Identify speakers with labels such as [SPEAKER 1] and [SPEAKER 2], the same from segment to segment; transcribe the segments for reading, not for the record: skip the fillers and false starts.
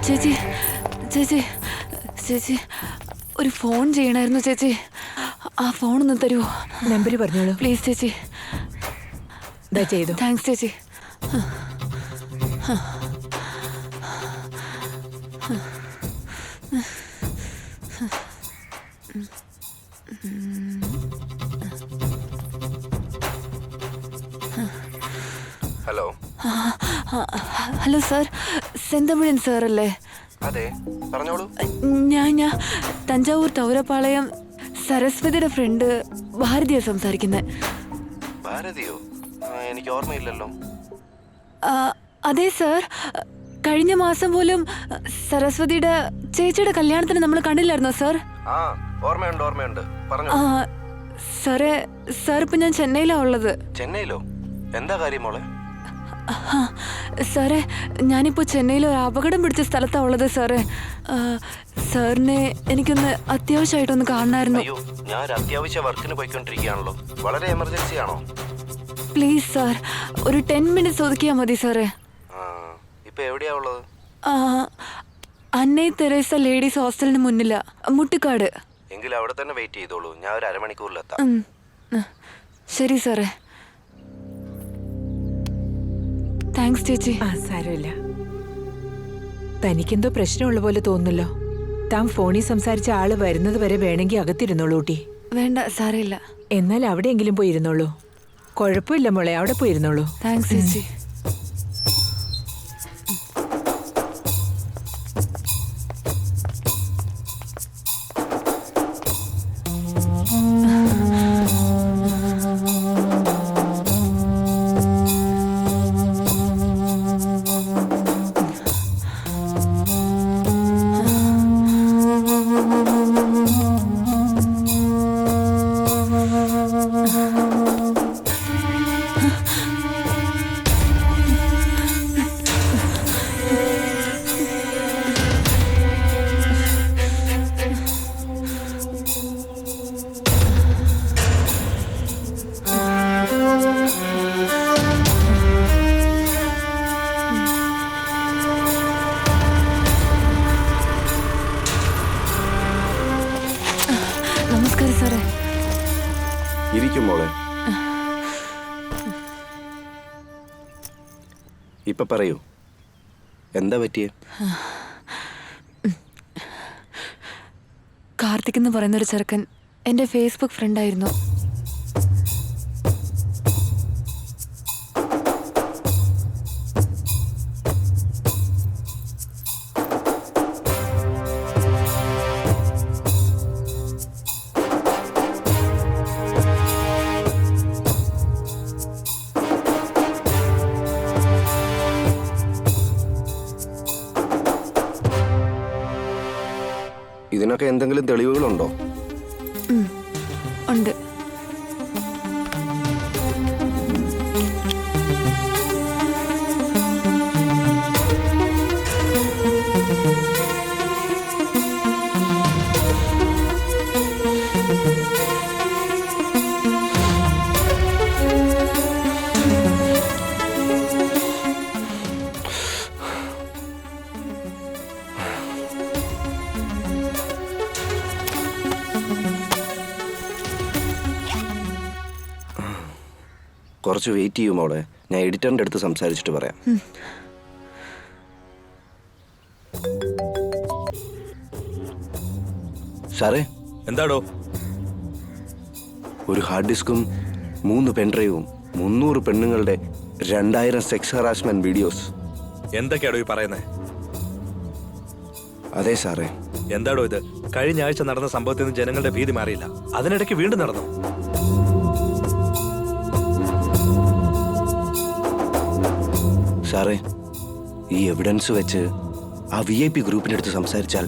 [SPEAKER 1] ചേച്ചി ചേച്ചി ചേച്ചി ഒരു ഫോൺ ചെയ്യണമായിരുന്നു ചേച്ചി. ആ ഫോണൊന്ന് തരുമോ?
[SPEAKER 2] നമ്പർ പറഞ്ഞോളൂ
[SPEAKER 1] പ്ലീസ് ചേച്ചി.
[SPEAKER 2] ചെയ്തു.
[SPEAKER 1] താങ്ക്സ് ചേച്ചി.
[SPEAKER 3] ഹലോ
[SPEAKER 1] ഹലോ സാർ, സെന്തമിഴൻ സാർ അല്ലേ?
[SPEAKER 3] അതെ, പറഞ്ഞോളൂ.
[SPEAKER 1] ഞാൻ തഞ്ചാവൂർ തൗരപ്പാളയം സരസ്വതിയുടെ ഫ്രണ്ട് ഭാരതിയാണ് സംസാരിക്കുന്നത്.
[SPEAKER 3] ഭാരതിയോ? എനിക്ക് ഓർമ്മയില്ലല്ലോ.
[SPEAKER 1] അതെ സാർ, കഴിഞ്ഞ മാസം പോലും സരസ്വതിയുടെ ചേച്ചിയുടെ കല്യാണത്തിന് നമ്മൾ കണ്ടില്ലായിരുന്നോ സാർ?
[SPEAKER 3] ആ, ഓർമ്മയുണ്ട് ഓർമ്മയുണ്ട്, പറഞ്ഞോ.
[SPEAKER 1] സാറേ, സാർ ഇപ്പൊ ഞാൻ ചെന്നൈയിലാണ് ഉള്ളത്.
[SPEAKER 3] ചെന്നൈയിലോ? എന്താ കാര്യം മോളെ?
[SPEAKER 1] സാറേ, ഞാനിപ്പോൾ ചെന്നൈയിൽ ഒരു അപകടം പിടിച്ച സ്ഥലത്താണ് ഉള്ളത് സാറേ. സാറിനെ എനിക്കൊന്ന് അത്യാവശ്യമായിട്ടൊന്ന് കാണണമായിരുന്നു.
[SPEAKER 3] അയ്യോ, ഞാൻ ഒരു അത്യാവശ്യ വർക്കിന് പോയിക്കൊണ്ടിരിക്കുകയാണല്ലോ. വളരെ എമർജൻസി ആണോ?
[SPEAKER 1] പ്ലീസ് സാർ, ഒരു 10 മിനിറ്റ്സ് ഒതുക്കിയാൽ മതി സാറേ.
[SPEAKER 3] ഇപ്പൊ എവിടെയാ ഉള്ളത്?
[SPEAKER 1] അന്നൈ തെരേസ ലേഡീസ് ഹോസ്റ്റലിന് മുന്നില, മുട്ടിക്കാട്.
[SPEAKER 3] എങ്കിൽ അവിടെ തന്നെ വെയിറ്റ് ചെയ്തോളൂ, ഞാൻ ഒരു അരമണിക്കൂറിലെത്താം.
[SPEAKER 1] ശരി സാറേ. താങ്ക്സ് ചേച്ചി.
[SPEAKER 2] സാരമില്ല. തനിക്കെന്തോ പ്രശ്നമുള്ള പോലെ തോന്നുന്നല്ലോ. താൻ ഫോണിൽ സംസാരിച്ച ആള് വരുന്നത് വരെ വേണമെങ്കിൽ അകത്തിരുന്നോളൂ ഊട്ടി.
[SPEAKER 1] വേണ്ട, സാരമില്ല.
[SPEAKER 2] എന്നാൽ അവിടെയെങ്കിലും പോയിരുന്നോളൂ. കുഴപ്പമില്ല മോളെ, അവിടെ പോയിരുന്നോളൂ.
[SPEAKER 1] താങ്ക്സ് ചേച്ചി. നമസ്കാരം സാറേ.
[SPEAKER 3] ഇരിക്കും മോളെ. ഇപ്പൊ പറയൂ, എന്താ പറ്റിയേ?
[SPEAKER 1] കാർത്തിക് എന്ന് പറയുന്നൊരു ചെറുക്കൻ എൻ്റെ ഫേസ്ബുക്ക് ഫ്രണ്ടായിരുന്നു.
[SPEAKER 3] ഇതിനൊക്കെ എന്തെങ്കിലും തെളിവുകളുണ്ടോ?
[SPEAKER 1] ഉണ്ട്.
[SPEAKER 3] കുറച്ച് വെയിറ്റ് ചെയ്യും മോളെ. ഞാൻ എഡിറ്ററിൻ്റെ അടുത്ത് സംസാരിച്ചിട്ട് പറയാം. സാറേ,
[SPEAKER 4] എന്താടോ?
[SPEAKER 3] ഒരു ഹാർഡ് ഡിസ്കും 3 പെൻഡ്രൈവും 300 പെണ്ണുങ്ങളുടെ 2000 സെക്സ് ഹറാസ്മെന്റ് വീഡിയോസ്.
[SPEAKER 4] എന്തൊക്കെയാടോ ഈ പറയുന്നേ?
[SPEAKER 3] അതെ സാറേ.
[SPEAKER 4] എന്താടോ ഇത്? കഴിഞ്ഞ ആഴ്ച നടന്ന സംഭവത്തിൽ നിന്ന് ജനങ്ങളുടെ ഭീതി മാറിയില്ല, അതിനിടയ്ക്ക് വീണ്ടും നടന്നു.
[SPEAKER 3] സാറേ, ഈ എവിഡൻസ് വെച്ച് ആ VIP ഗ്രൂപ്പിൻ്റെ അടുത്ത് സംസാരിച്ചാൽ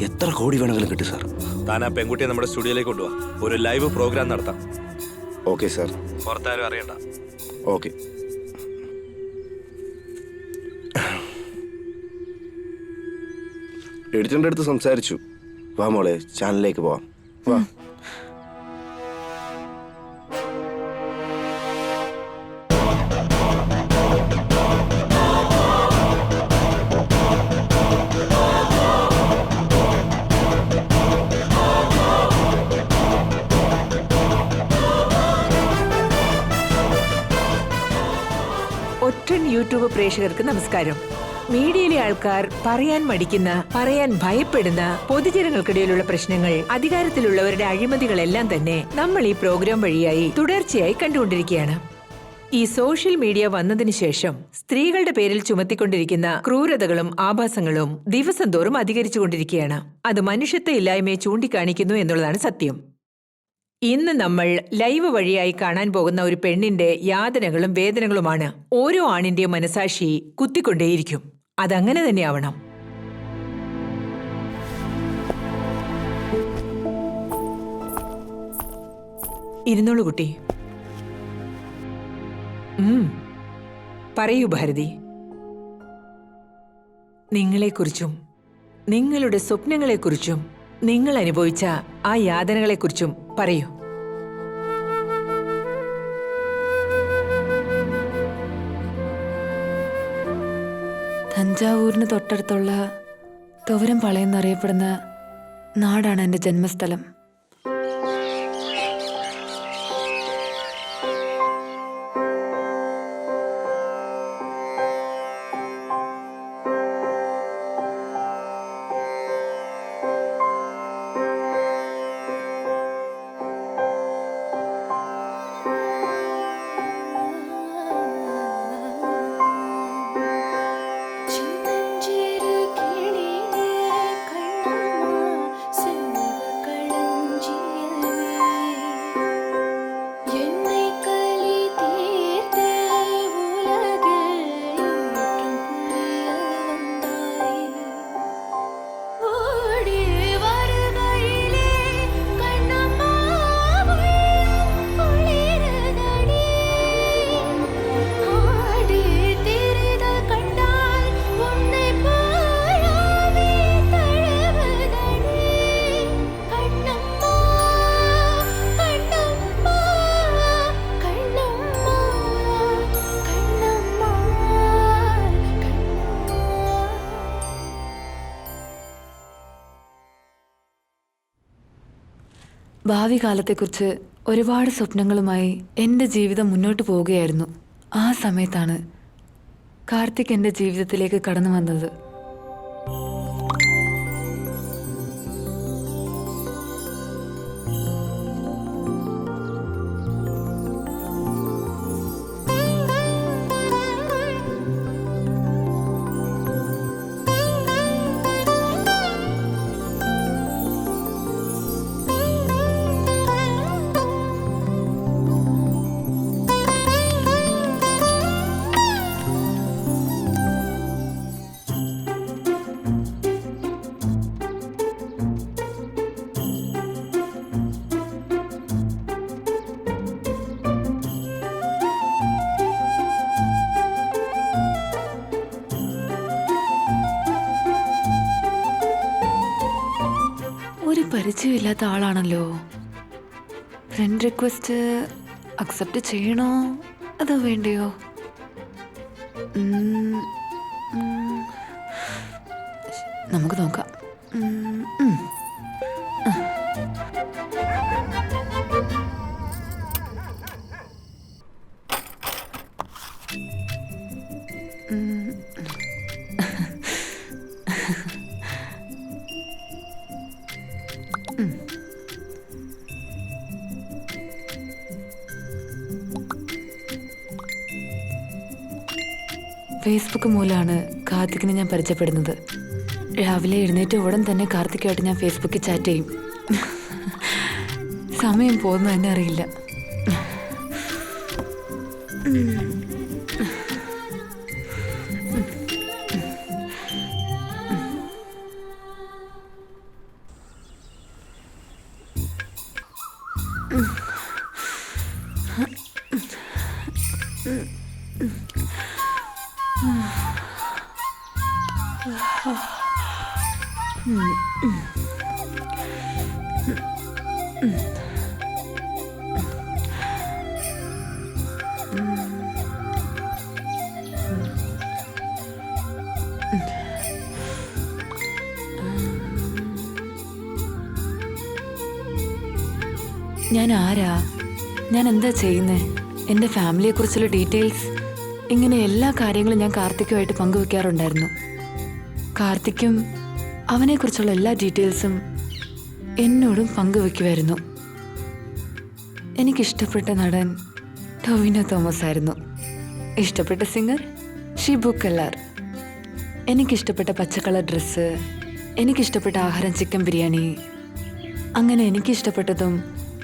[SPEAKER 3] എത്ര കോടി വേണമെങ്കിലും കിട്ടും സാർ.
[SPEAKER 4] താൻ ആ പെൺകുട്ടിയെ നമ്മുടെ സ്റ്റുഡിയോയിലേക്ക് കൊണ്ടുപോവാ, ഒരു ലൈവ് പ്രോഗ്രാം നടത്താം.
[SPEAKER 3] Okay sir.
[SPEAKER 4] പുറത്താരും അറിയണ്ട.
[SPEAKER 3] ഓക്കെ. എഡിറ്ററിൻ്റെ അടുത്ത് സംസാരിച്ചു. വാ മോളെ, ചാനലിലേക്ക് പോവാം. വാ.
[SPEAKER 2] ഒറ്റൻ യൂട്യൂബ് പ്രേക്ഷകർക്ക് നമസ്കാരം. മീഡിയയിലെ ആൾക്കാർ പറയാൻ മടിക്കുന്ന, പറയാൻ ഭയപ്പെടുന്ന പൊതുജനങ്ങൾക്കിടയിലുള്ള പ്രശ്നങ്ങൾ, അധികാരത്തിലുള്ളവരുടെ അഴിമതികളെല്ലാം തന്നെ നമ്മൾ ഈ പ്രോഗ്രാം വഴിയായി തുടർച്ചയായി കണ്ടുകൊണ്ടിരിക്കുകയാണ്. ഈ സോഷ്യൽ മീഡിയ വന്നതിന് ശേഷം സ്ത്രീകളുടെ പേരിൽ ചുമത്തിക്കൊണ്ടിരിക്കുന്ന ക്രൂരതകളും ആഭാസങ്ങളും ദിവസം തോറും അധികരിച്ചുകൊണ്ടിരിക്കുകയാണ്. അത് മനുഷ്യത്വ ഇല്ലായ്മയെ ചൂണ്ടിക്കാണിക്കുന്നു എന്നുള്ളതാണ് സത്യം. ഇന്ന് നമ്മൾ ലൈവ് വഴിയായി കാണാൻ പോകുന്ന ഒരു പെണ്ണിന്റെ യാതനകളും വേദനകളുമാണ് ഓരോ ആണിന്റെയും മനസാക്ഷി കുത്തിക്കൊണ്ടേയിരിക്കും. അതങ്ങനെ തന്നെ ആവണം. ഇരുന്നോളൂ കുട്ടി. പറയൂ ഭാരതി. നിങ്ങളെക്കുറിച്ചും നിങ്ങളുടെ സ്വപ്നങ്ങളെക്കുറിച്ചും നിങ്ങൾ അനുഭവിച്ച ആ യാതനകളെക്കുറിച്ചും പറയൂ.
[SPEAKER 1] തഞ്ചാവൂരിന് തൊട്ടടുത്തുള്ള തുവരം പാളയം എന്നറിയപ്പെടുന്ന നാടാണ് എൻ്റെ ജന്മസ്ഥലം. ഭാവി കാലത്തെക്കുറിച്ച് ഒരുപാട് സ്വപ്നങ്ങളുമായി എൻ്റെ ജീവിതം മുന്നോട്ട് പോവുകയായിരുന്നു. ആ സമയത്താണ് കാർത്തിക് എൻ്റെ ജീവിതത്തിലേക്ക് കടന്നു വന്നത്. പരിചയമില്ലാത്ത ആളാണല്ലോ. ഫ്രണ്ട് റിക്വസ്റ്റ് അക്സെപ്റ്റ് ചെയ്യണോ അതോ വേണ്ടയോ? നമുക്ക് നോക്കാം. ഫേസ്ബുക്ക് മൂലമാണ് കാർത്തിക്കിനെ ഞാൻ പരിചയപ്പെടുന്നത്. രാവിലെ എഴുന്നേറ്റ് ഉടൻ തന്നെ കാർത്തിക്കുമായിട്ട് ഞാൻ ഫേസ്ബുക്കിൽ ചാറ്റ് ചെയ്യും. സമയം പോകുന്നു തന്നെ അറിയില്ല. ഞാൻ ആരാ, ഞാൻ എന്താ ചെയ്യുന്നേ, എൻ്റെ ഫാമിലിയെക്കുറിച്ചുള്ള ഡീറ്റെയിൽസ്, ഇങ്ങനെ എല്ലാ കാര്യങ്ങളും ഞാൻ കാർത്തിക്കുമായിട്ട് പങ്കുവെക്കാറുണ്ടായിരുന്നു. കാർത്തിക്കും അവനെക്കുറിച്ചുള്ള എല്ലാ ഡീറ്റെയിൽസും എന്നോടും പങ്കുവെക്കുമായിരുന്നു. എനിക്കിഷ്ടപ്പെട്ട നടൻ ടൊവിനോ തോമസ് ആയിരുന്നു. ഇഷ്ടപ്പെട്ട സിംഗർ ഷിബു കല്ലാർ. എനിക്കിഷ്ടപ്പെട്ട പച്ചക്കളർ ഡ്രസ്സ്, എനിക്കിഷ്ടപ്പെട്ട ആഹാരം ചിക്കൻ ബിരിയാണി. അങ്ങനെ എനിക്കിഷ്ടപ്പെട്ടതും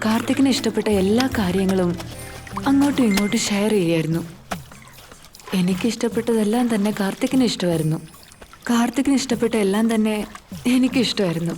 [SPEAKER 1] കാർത്തിക്കിന് ഇഷ്ടപ്പെട്ട എല്ലാ കാര്യങ്ങളും അങ്ങോട്ടും ഇങ്ങോട്ടും ഷെയർ ചെയ്യായിരുന്നു. എനിക്കിഷ്ടപ്പെട്ടതെല്ലാം തന്നെ കാർത്തിക്കിന് ഇഷ്ടമായിരുന്നു. കാർത്തിക്കിന് ഇഷ്ടപ്പെട്ട എല്ലാം തന്നെ എനിക്കിഷ്ടമായിരുന്നു.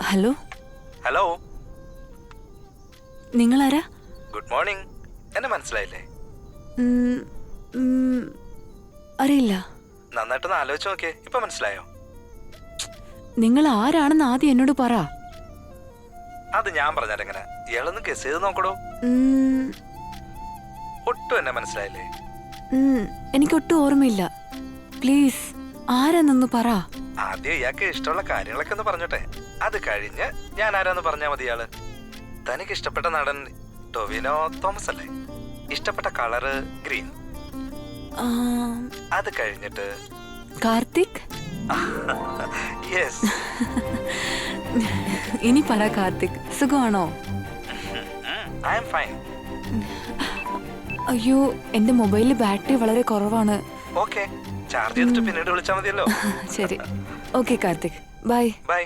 [SPEAKER 1] ഹലോ.
[SPEAKER 4] ഹലോ,
[SPEAKER 1] നിങ്ങളാരാ?
[SPEAKER 4] Good morning. എന്നെ മനസ്സിലായില്ലേ?
[SPEAKER 1] ഉം, ഉം, അറിയില്ല.
[SPEAKER 4] നന്നായിട്ടൊന്ന് ആലോചിച്ച് നോക്കിയേ, ഇപ്പൊ മനസ്സിലായോ?
[SPEAKER 1] നിങ്ങൾ ആരാണെന്ന് ആദ്യം എന്നോട് പറ.
[SPEAKER 4] അത് ഞാൻ പറഞ്ഞാലെങ്ങനെ? ഇയാളൊന്ന് ഗസ് ചെയ്ത് നോക്കടോ.
[SPEAKER 1] ഉം,
[SPEAKER 4] ഒട്ടും എന്നെ മനസ്സിലായില്ലേ?
[SPEAKER 1] എനിക്കൊട്ടും ഓർമ്മയില്ല. പ്ലീസ് ആരാന്നൊന്ന് പറ.
[SPEAKER 4] ആദ്യം ഇയാൾക്ക് ഇഷ്ടമുള്ള കാര്യങ്ങളൊക്കെ ഒന്ന് പറഞ്ഞോട്ടെ, അത് കഴിഞ്ഞ് ഞാൻ ആരാന്ന് പറഞ്ഞാ മതി. ഇയാള് തനിക്ക് ഇഷ്ടപ്പെട്ട നടൻ ടൊവിനോ തോമസ് അല്ലേ? ഇഷ്ടപ്പെട്ട കളറ് ഗ്രീൻ. അത് കഴിഞ്ഞിട്ട്
[SPEAKER 1] കാർത്തിക്.
[SPEAKER 4] യെസ്.
[SPEAKER 1] ഇനി പറ കാർത്തിക്, സുഖമാണോ?
[SPEAKER 4] I am fine.
[SPEAKER 1] അയ്യോ, എന്റെ മൊബൈലിൽ ബാറ്ററി വളരെ കുറവാണ്.
[SPEAKER 4] ഓക്കെ, ചാർജ് ചെയ്തിട്ട് പിന്നീട് വിളിച്ചാൽ മതിയല്ലോ.
[SPEAKER 1] ശരി, ഓക്കെ കാർത്തിക്, ബൈ.
[SPEAKER 4] ബൈ.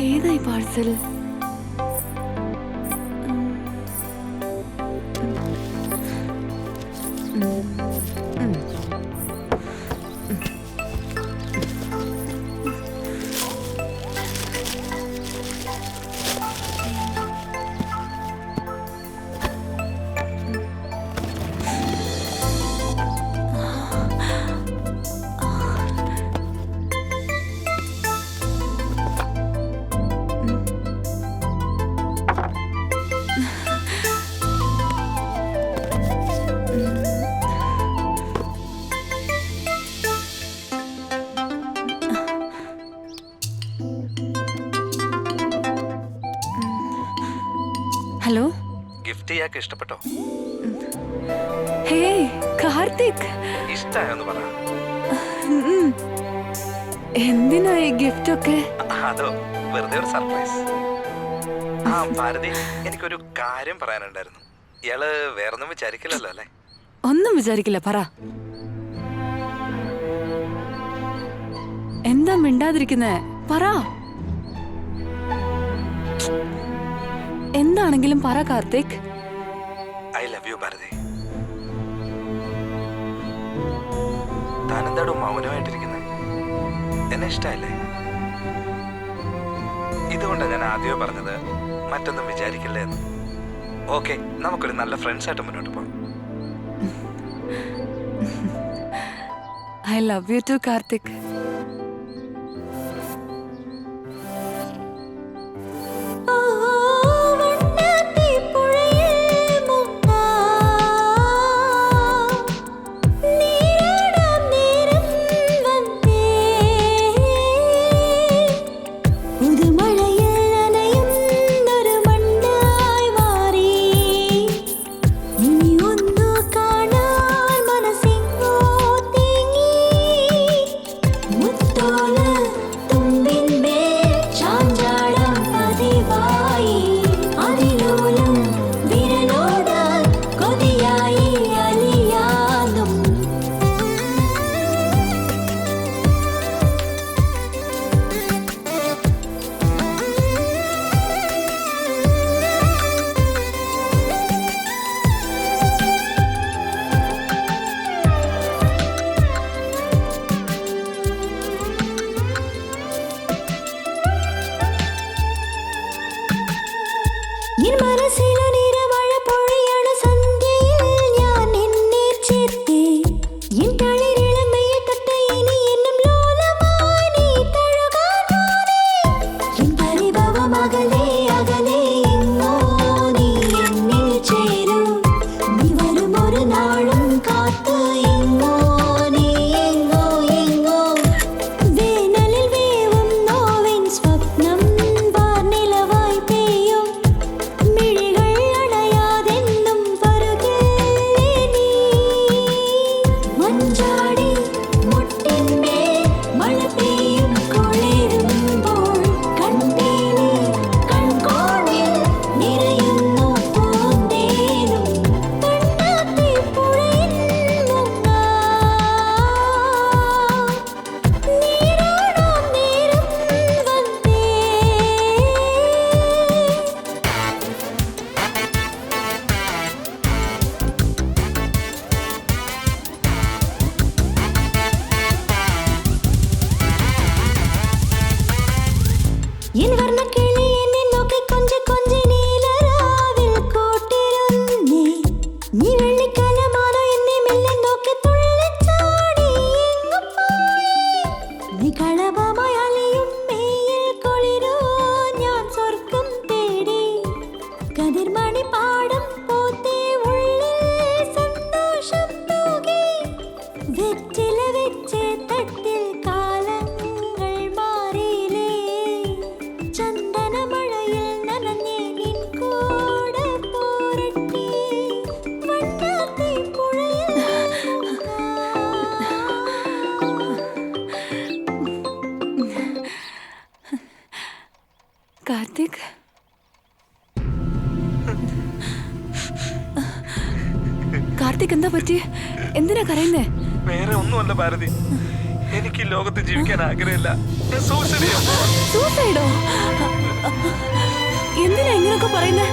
[SPEAKER 1] ഏതായി പാഴ്സൽ? ഹലോ.
[SPEAKER 4] ഗിഫ്റ്റ് ഇയാൾക്ക് ഇഷ്ടപ്പെട്ടോ?
[SPEAKER 1] ഹേ കാർത്തിക്,
[SPEAKER 4] ഇഷ്ടായെന്ന് പറ.
[SPEAKER 1] എന്തിനാ ഈ ഗിഫ്റ്റ് ഒക്കെ?
[SPEAKER 4] അതോ വെറുതെ ഒരു സർപ്രൈസ്. ആ ഭാരതി, എനിക്കൊരു കാര്യം പറയാനുണ്ടായിരുന്നു. ഇയാള് വേറൊന്നും വിചാരിക്കില്ലല്ലോ അല്ലേ?
[SPEAKER 1] ഒന്നും വിചാരിക്കില്ല, പറ. എന്താ മിണ്ടാതിരിക്കുന്നേ? പറ. എന്താണെങ്കിലും പറ Karthik.
[SPEAKER 4] I love you Bharathi. താനെന്താടോ മൗനമായിട്ടിരിക്കുന്നത്? എന്നെ ഇഷ്ടമല്ലേ? ഇതുകൊണ്ടാണ് ഞാൻ ആദ്യമേ പറഞ്ഞത് മറ്റൊന്നും വിചാരിക്കില്ലേ എന്ന്. ഓക്കെ, നമുക്കൊരു നല്ല ഫ്രണ്ട്സ് ആയിട്ട് മുന്നോട്ട് പോകാം.
[SPEAKER 1] I love you too Karthik. Karthik, Karthik എന്താ പറ്റി? എന്തിനാ കരയുന്നേ?
[SPEAKER 4] വേറെ ഒന്നുമല്ല ഭാരതി, എനിക്ക് ഈ ലോകത്ത് ജീവിക്കാൻ ആഗ്രഹമില്ല.
[SPEAKER 1] സൂസൈഡോ? എന്തിനാ ഇങ്ങനൊക്കെ പറയുന്നേ?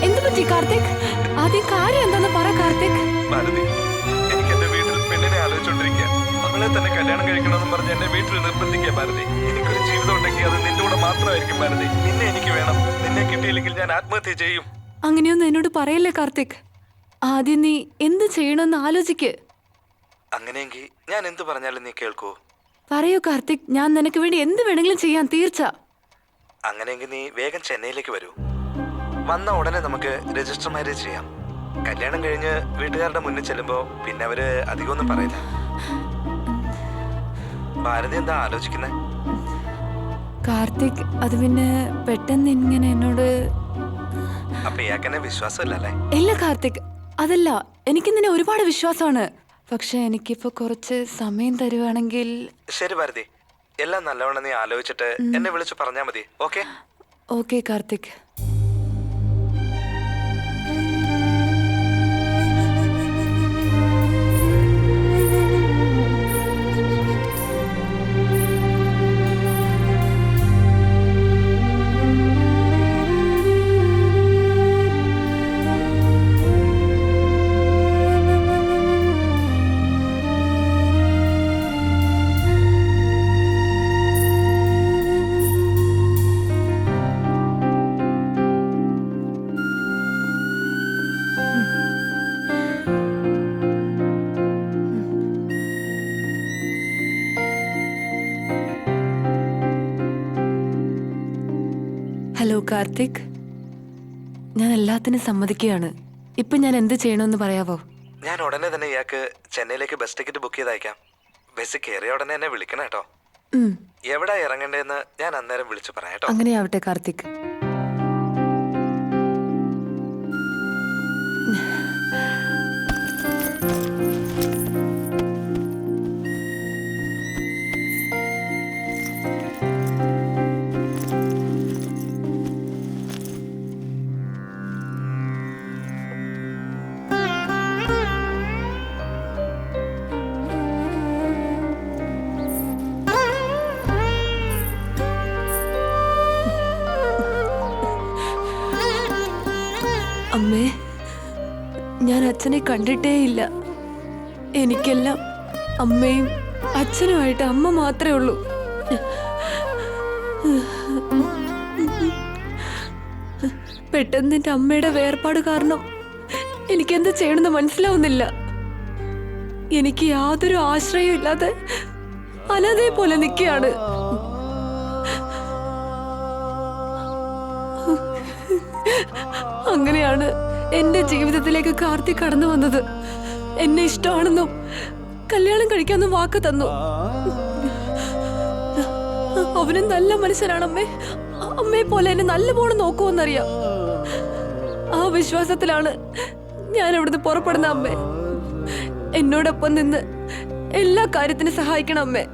[SPEAKER 1] എന്ത് പറ്റി കാർത്തിക്? ആദ്യം കാര്യം എന്താന്ന് പറ കാർത്തിക്.
[SPEAKER 4] ഭാരതി, എനിക്ക് എന്റെ വീട്ടിൽ പെണ്ണിനെ ആലോചിച്ചോണ്ടിരിക്കുക. അവളെ തന്നെ കല്യാണം കഴിക്കണമെന്ന് പറഞ്ഞ് എന്നെ വീട്ടിൽ നിർബന്ധിക്കുക ഭാരതി. എനിക്കൊരു ജീവിതം ഉണ്ടെങ്കിൽ അത് നിന്റെ കൂടെ മാത്രമായിരിക്കും ഭാരതി. നിന്നെ എനിക്ക് വേണം. നിന്നെ കിട്ടിയില്ലെങ്കിൽ ഞാൻ ആത്മഹത്യ ചെയ്യും.
[SPEAKER 1] അങ്ങനെയൊന്നും എന്നോട് പറയല്ലേ കാർത്തിക്. ആദ്യം നീ എന്ത് ചെയ്യണമെന്ന് ആലോചിക്ക്.
[SPEAKER 4] അങ്ങനെയെങ്കിൽ ഞാൻ എന്ത് പറഞ്ഞാലും നീ കേൾക്കൂ?
[SPEAKER 1] പറയൂ കാർത്തിക്, ഞാൻ നിനക്ക് വേണ്ടി എന്ത് വേണമെങ്കിലും ചെയ്യാൻ തീർച്ച.
[SPEAKER 4] അങ്ങനെയെങ്കിൽ നീ വേഗം ചെന്നൈയിലേക്ക് വരൂ. വന്ന ഉടനെ നമുക്ക് രജിസ്റ്റർ മാരേജ് ചെയ്യാം. കല്യാണം കഴിഞ്ഞ് വീട്ടുകാരുടെ മുന്നിൽ ചെല്ലുമ്പോ പിന്നെ അവര് അധികമൊന്നും പറയില്ല. ഭാരതി എന്താ ആലോചിക്കുന്നേ?
[SPEAKER 1] കാർത്തിക്, അത് പിന്നെ പെട്ടെന്ന് ഇങ്ങനെ എന്നോട്
[SPEAKER 4] അപ്പൊ ഇയാക്കെന്നെ വിശ്വാസമില്ലല്ലേ?
[SPEAKER 1] ഇല്ല കാർത്തിക്, അതല്ല, എനിക്ക് നിന്നെ ഒരുപാട് വിശ്വാസമാണ്. പക്ഷെ എനിക്കിപ്പോ കുറച്ച് സമയം തരുവാണെങ്കിൽ.
[SPEAKER 4] ശരി ഭാരതി, എല്ലാം നല്ലവണ്ണം നീ ആലോചിച്ചിട്ട് എന്നെ വിളിച്ച് പറഞ്ഞാ മതി. Okay?
[SPEAKER 1] Okay Karthik. Hello Karthik, ഞാൻ എല്ലാത്തിനും സമ്മതിക്കുകയാണ്. ഇപ്പൊ ഞാൻ എന്ത് ചെയ്യണമെന്ന് പറയാവോ?
[SPEAKER 4] ഞാൻ ഉടനെ തന്നെ ഇയാൾക്ക് ചെന്നൈയിലേക്ക് ബസ് ടിക്കറ്റ് ബുക്ക് ചെയ്തയക്കാം. ബസ് കയറിയ ഉടനെ എന്നെ വിളിക്കണം കേട്ടോ. എവിടെ ഇറങ്ങണ്ടേന്ന് ഞാൻ അന്നേരം വിളിച്ചു പറയാം കേട്ടോ.
[SPEAKER 1] അങ്ങനെയാവട്ടെ കാർത്തിക്. അമ്മേ, ഞാൻ അച്ഛനെ കണ്ടിട്ടേയില്ല. എനിക്കെല്ലാം അമ്മയും അച്ഛനുമായിട്ട് അമ്മ മാത്രമേ ഉള്ളൂ. പെട്ടെന്ന് എൻ്റെ അമ്മയുടെ വേർപാട് കാരണം എനിക്കെന്ത് ചെയ്യണമെന്ന് മനസ്സിലാവുന്നില്ല. എനിക്ക് യാതൊരു ആശ്രയവും ഇല്ലാതെ അനാഥയെ പോലെ നിൽക്കുകയാണ്. അങ്ങനെയാണ് എന്റെ ജീവിതത്തിലേക്ക് കാർത്തിക് കടന്നു വന്നത്. എന്നെ ഇഷ്ടമാണെന്നും കല്യാണം കഴിക്കാമെന്നും വാക്ക് തന്നു. അവനും നല്ല മനുഷ്യനാണമ്മേ. അമ്മയെ പോലെ എന്നെ നല്ലപോലെ നോക്കുമെന്നറിയാം. ആ വിശ്വാസത്തിലാണ് ഞാൻ ഇവിടുന്ന് പുറപ്പെടുന്ന. അമ്മേ, എന്നോടൊപ്പം നിന്ന് എല്ലാ കാര്യത്തിനും സഹായിക്കണം അമ്മേ.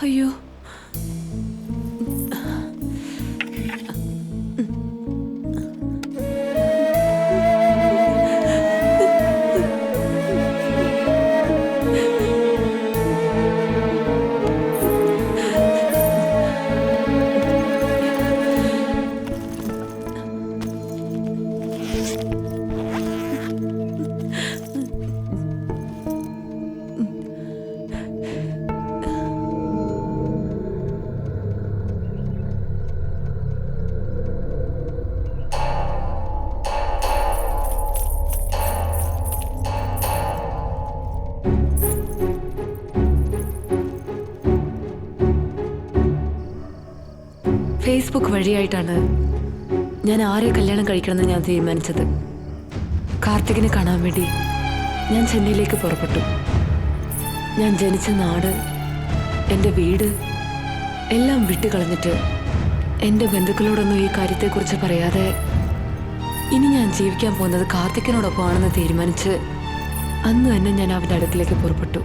[SPEAKER 1] അയ്യോ, ഫേസ്ബുക്ക് വഴിയായിട്ടാണ് ഞാൻ ആരെ കല്യാണം കഴിക്കണമെന്ന് ഞാൻ തീരുമാനിച്ചത്. കാർത്തികിനെ കാണാൻ വേണ്ടി ഞാൻ ചെന്നൈയിലേക്ക് പുറപ്പെട്ടു. ഞാൻ ജനിച്ച നാട്, എൻ്റെ വീട് എല്ലാം വിട്ടുകളഞ്ഞിട്ട് എൻ്റെ ബന്ധുക്കളോടൊന്നും ഈ കാര്യത്തെക്കുറിച്ച് പറയാതെ ഇനി ഞാൻ ജീവിക്കാൻ പോകുന്നത് കാർത്തികിനോടൊപ്പമാണെന്ന് തീരുമാനിച്ച് അന്ന് തന്നെ ഞാൻ അവൻ്റെ അടുക്കിലേക്ക് പുറപ്പെട്ടു.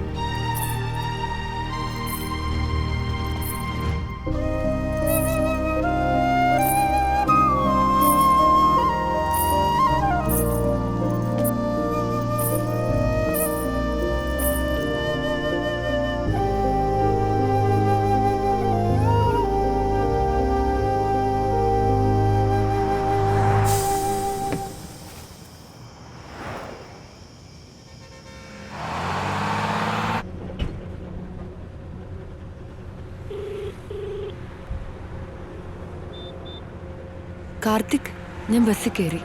[SPEAKER 1] കാർത്തിക്, ഞാൻ ബസ്സിൽ കയറി.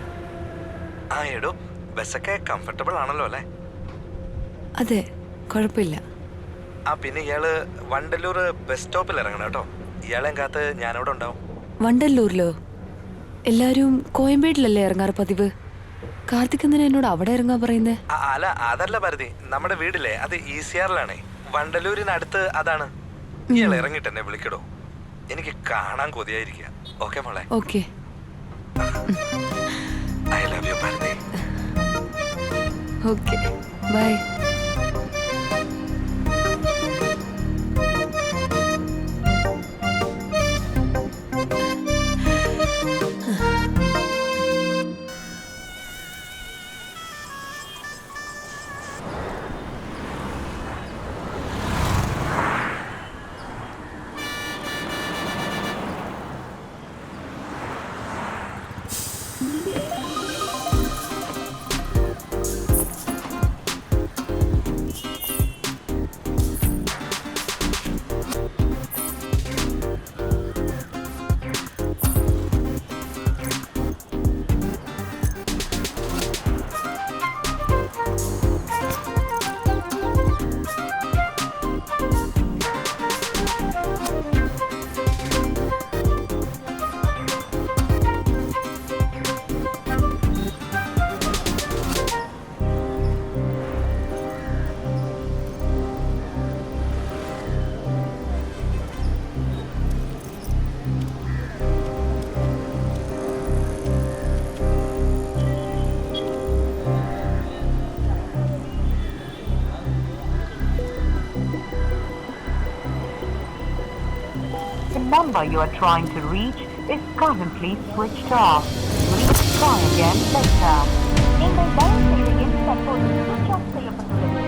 [SPEAKER 4] ആ എടോ, ബസ്സൊക്കെ കംഫർട്ടബിൾ ആണല്ലോ അല്ലേ?
[SPEAKER 1] അതെ, കുഴപ്പമില്ല.
[SPEAKER 4] പിന്നെ ഇയാള് വണ്ടല്ലൂർ ബസ് സ്റ്റോപ്പിൽ ഇറങ്ങണം കേട്ടോ. ഇയാളെയും കാത്ത് ഞാനവിടെ ഉണ്ടാവും.
[SPEAKER 1] വണ്ടല്ലൂരിലോ? എല്ലാരും കോയമ്പേട്ടിലല്ലേ ഇറങ്ങാറ് പതിവ്. കാർത്തിക് എന്തിനാ എന്നോട് അവിടെ ഇറങ്ങാൻ പറയുന്നേ?
[SPEAKER 4] അല്ല, അതല്ല ഭാരതി, നമ്മുടെ വീടില്ലേ അത് ECRലാണേ. വണ്ടല്ലൂരിനടുത്ത് അതാണ്. ഇയാൾ ഇറങ്ങിട്ട് എന്നെ വിളിക്കടോ, എനിക്ക് കാണാൻ കൊതിയായിരിക്കുക. ഓക്കെ മോളെ?
[SPEAKER 1] Okay.
[SPEAKER 4] I love you Bharathi.
[SPEAKER 1] Okay, bye.
[SPEAKER 5] The number you are trying to reach is currently switched off. Please try again later. நீங்கள் டயல் செய்த எண் தற்போது switch off செய்யப்பட்டுள்ளது.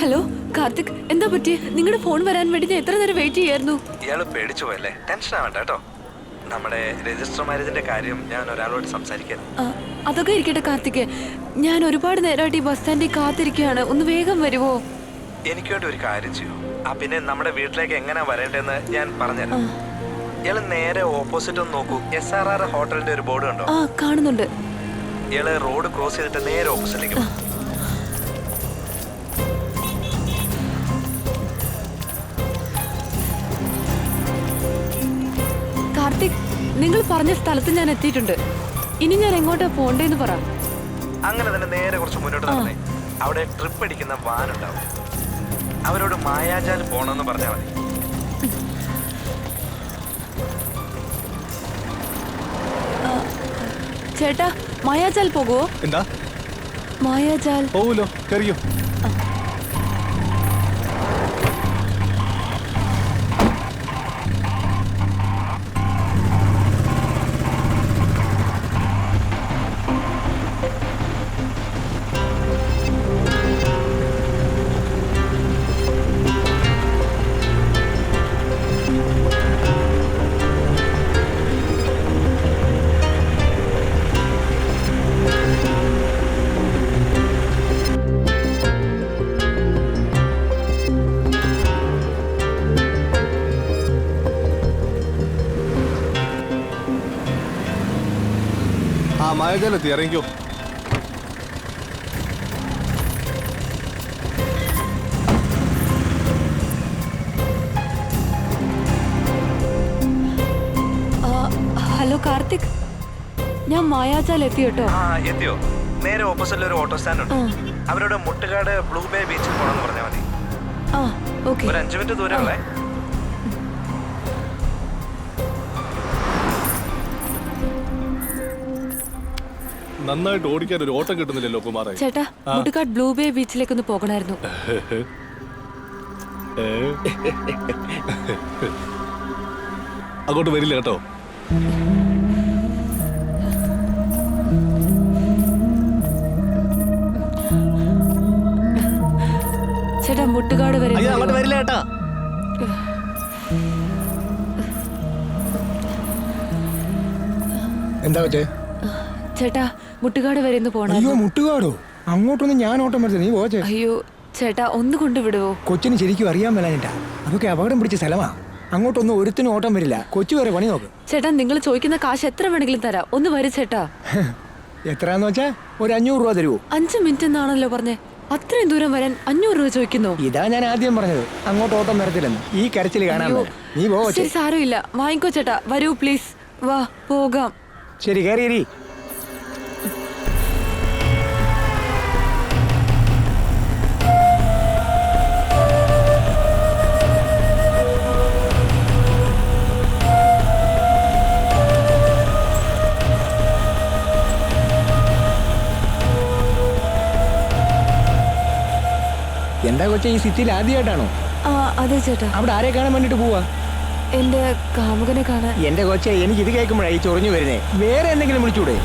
[SPEAKER 1] ഹലോ കാർത്തിക്, എന്താ പറ്റിയ? നിങ്ങളുടെ ഫോൺ വരാൻ വേണ്ടി ഞാൻ എത്ര നേരം വെയിറ്റ് ചെയ്യായിരുന്നു.
[SPEAKER 4] ഇയാള് പേടിച്ചു പോയല്ലേ? ടെൻഷൻ ആവണ്ട കേട്ടോ. നമ്മുടെ രജിസ്റ്റർ മാരേജിന്റെ കാര്യം ഞാൻ ഒരാളോട് സംസാരിക്കാൻ.
[SPEAKER 1] അതൊക്കെ ഇരിക്കട്ടെ കാർത്തിക്, ഞാൻ ഒരുപാട് നേരമായിട്ട് ഈ ബസ് സ്റ്റാൻഡിൽ കാത്തിരിക്കുകയാണ്. ഒന്ന് വേഗം വരുവോ?
[SPEAKER 4] എനിക്കായിട്ട് ഒരു കാര്യം ചെയ്യൂ. പിന്നെ നമ്മുടെ വീട്ടിലേക്ക് എങ്ങനെ വരേണ്ടതെന്ന് ഞാൻ പറഞ്ഞുതരാം. ഇയാള് നേരെ ഓപ്പോസിറ്റ് ഒന്ന് നോക്കൂ. SRR ഹോട്ടലിന്റെ ഒരു ബോർഡ് കണ്ടോ?
[SPEAKER 1] കാണുന്നുണ്ട്.
[SPEAKER 4] ഇയാള് റോഡ് ക്രോസ് ചെയ്തിട്ട് നേരെ ഓപ്പോസിറ്റിലേക്ക് പോകും.
[SPEAKER 1] കാർത്തിക്, നിങ്ങൾ പറഞ്ഞ സ്ഥലത്ത് ഞാൻ എത്തിയിട്ടുണ്ട്. ഇനി ഞാൻ എങ്ങോട്ടാ പോണ്ടേന്ന് പറ.
[SPEAKER 4] അങ്ങനെ തന്നെ നേരെ കുറച്ച് മുന്നോട്ട് നടന്നേ. അവിടെ ട്രിപ്പ് അടിക്കുന്ന വാനുണ്ടാവും. അവരോട് മായാജാൽ പോണെന്ന് പറഞ്ഞാൽ മതി.
[SPEAKER 1] ചേട്ടാ, മായാജാൽ പോകുവോ?
[SPEAKER 6] എന്താ?
[SPEAKER 1] മായാജാൽ
[SPEAKER 6] പോവൂലോ, കറിയോ? ആ മായാജാലെത്തി, ഇറങ്ങിക്കോ.
[SPEAKER 1] ഹലോ കാർത്തിക്, ഞാൻ മായാജാൽ എത്തി കേട്ടോ.
[SPEAKER 4] ആ എത്തിയോ? നേരെ ഓപ്പോസിറ്റിൽ ഒരു ഓട്ടോ സ്റ്റാൻഡ് ഉണ്ട്. അവരോട് മുട്ടുകാട് ബ്ലൂ ബേ ബീച്ചിൽ പോകണമെന്ന് പറഞ്ഞാൽ മതി.
[SPEAKER 1] ആ ഓക്കെ.
[SPEAKER 4] ഒരു 5 മിനിറ്റ് ദൂരമുള്ളേ.
[SPEAKER 6] നന്നായിട്ട് ഓടിക്കാൻ ഒരു ഓട്ടം കിട്ടുന്നില്ലല്ലോ കുമാറേ.
[SPEAKER 1] ചേട്ടാ, മുട്ടുകാട് ബ്ലൂ ബേ ബീച്ചിലേക്കൊന്ന് പോകണമായിരുന്നു.
[SPEAKER 6] അങ്ങോട്ട് വരില്ല കേട്ടോ.
[SPEAKER 1] ചേട്ടാ, മുട്ടുകാട് വരെ
[SPEAKER 3] അങ്ങോട്ട് വരില്ല കേട്ടോ.
[SPEAKER 7] എന്താ പറ്റേ?
[SPEAKER 1] ചേട്ടാ, മുട്ടുകാട് വരെ ഒന്ന് പോണം.
[SPEAKER 7] അയ്യോ മുട്ടുകാടോ? അങ്ങോട്ടൊന്നും ഞാൻ ഓട്ടം വരുന്നത്, നീ പോച്ചേ.
[SPEAKER 1] അയ്യോ ചേട്ടാ, ഒന്ന് കൊണ്ടുവിടുവോ?
[SPEAKER 7] കൊച്ചിന് ശരിക്കും അറിയാൻ മേലാഞ്ഞിട്ടാ. അതൊക്കെ അപകടം പിടിച്ച സ്ഥലമാ. അങ്ങോട്ടൊന്നും ഒരുത്തിനും ഓട്ടം വരില്ല. കൊച്ചു വരെ പണി നോക്ക്.
[SPEAKER 1] ചേട്ടാ, നിങ്ങൾ ചോദിക്കുന്ന കാശ് എത്ര വേണമെങ്കിലും തരാം. ഒന്ന് വരും ചേട്ടാ.
[SPEAKER 7] എത്രയാന്ന് വെച്ചാ ഒരു 500 രൂപ തരുവോ?
[SPEAKER 1] 5 മിനിറ്റ് എന്നാണല്ലോ പറഞ്ഞേ. അത്രയും ദൂരം വരാൻ 500 രൂപ ചോദിക്കുന്നു.
[SPEAKER 7] ഇതാ ഞാൻ ആദ്യം പറഞ്ഞത്, അങ്ങോട്ട് ഓട്ടം വരത്തില്ലെന്ന്. ഈ കരച്ചിൽ കാണാൻ
[SPEAKER 1] അയ്യോ,
[SPEAKER 7] മേല. നീ പോച്ചേ.
[SPEAKER 1] ശരി, സാരമില്ല. വാങ്ങിക്കോ ചേട്ടാ. വരൂ പ്ലീസ്. വാ പോകാം.
[SPEAKER 7] ശരി, കയറി. എന്താ കൊച്ചെ, ഈ സിറ്റിയിൽ ആദ്യമായിട്ടാണോ?
[SPEAKER 1] ആ അതെ ചേട്ടാ.
[SPEAKER 7] അവിടെ ആരെ കാണാൻ വേണ്ടിട്ട് പോവാ?
[SPEAKER 1] എന്റെ കാമുകനെ കാണാൻ.
[SPEAKER 7] എന്റെ കൊച്ചെ, എനിക്ക് ഇത് കേൾക്കുമ്പോഴായി ചൊറിഞ്ഞു വരുന്നേ. വേറെ എന്തെങ്കിലും വിളിച്ചൂടെ?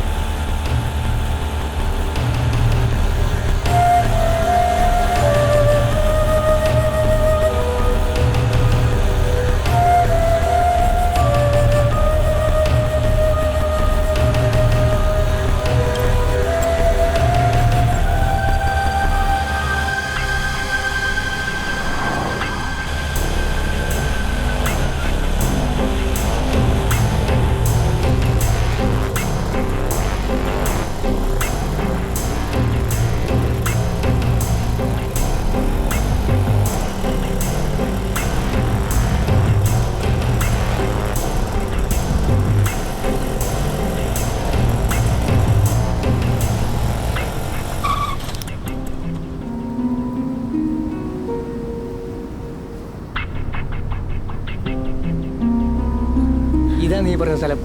[SPEAKER 7] ഇതാ നീ പറഞ്ഞ സ്ഥലം.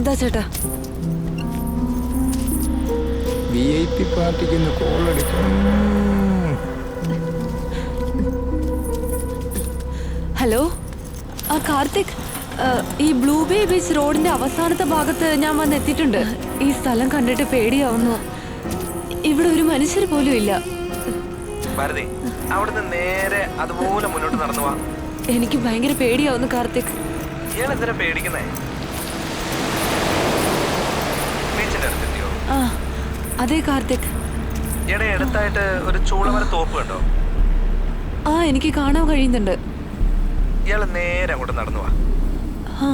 [SPEAKER 1] ദാ ചേട്ടാ.
[SPEAKER 7] VIP പാർട്ടിക്ക് ഇന്ന് കോൾ അടിക്കും.
[SPEAKER 1] ഹലോ, ആ കാർത്തിക്, ഈ ബ്ലൂ ബേ ബീച്ച് റോഡിന്റെ അവസാനത്തെ ഭാഗത്ത് ഞാൻ വന്നെത്തിയിട്ടുണ്ട്. ഈ സ്ഥലം കണ്ടിട്ട് പേടിയാവുന്നു. ഇവിടെ ഒരു മനുഷ്യർ പോലും ഇല്ല.
[SPEAKER 4] ഭാരതി, അവിടുന്ന് നേരെ അതുപോലെ മുന്നോട്ട് നടന്നു വാ.
[SPEAKER 1] എനിക്ക് ഭയങ്കര പേടിയാവുന്നു കാർത്തിക്.
[SPEAKER 4] ഇയാൾ എന്തിനാ പേടിക്കുന്നേ? ബീച്ചിന്റെ അടുത്തെത്തിയോ?
[SPEAKER 1] ആ അതെ കാർത്തിക്.
[SPEAKER 4] ഇവിടെ അടുത്തായിട്ട് ഒരു ചൂളമര തോപ്പ് കണ്ടോ?
[SPEAKER 1] ആ എനിക്ക് കാണാൻ കഴിയുന്നുണ്ട്.
[SPEAKER 4] ഇയാള് നേരെ അങ്ങോട്ട് നടന്നു വാ.
[SPEAKER 1] ആ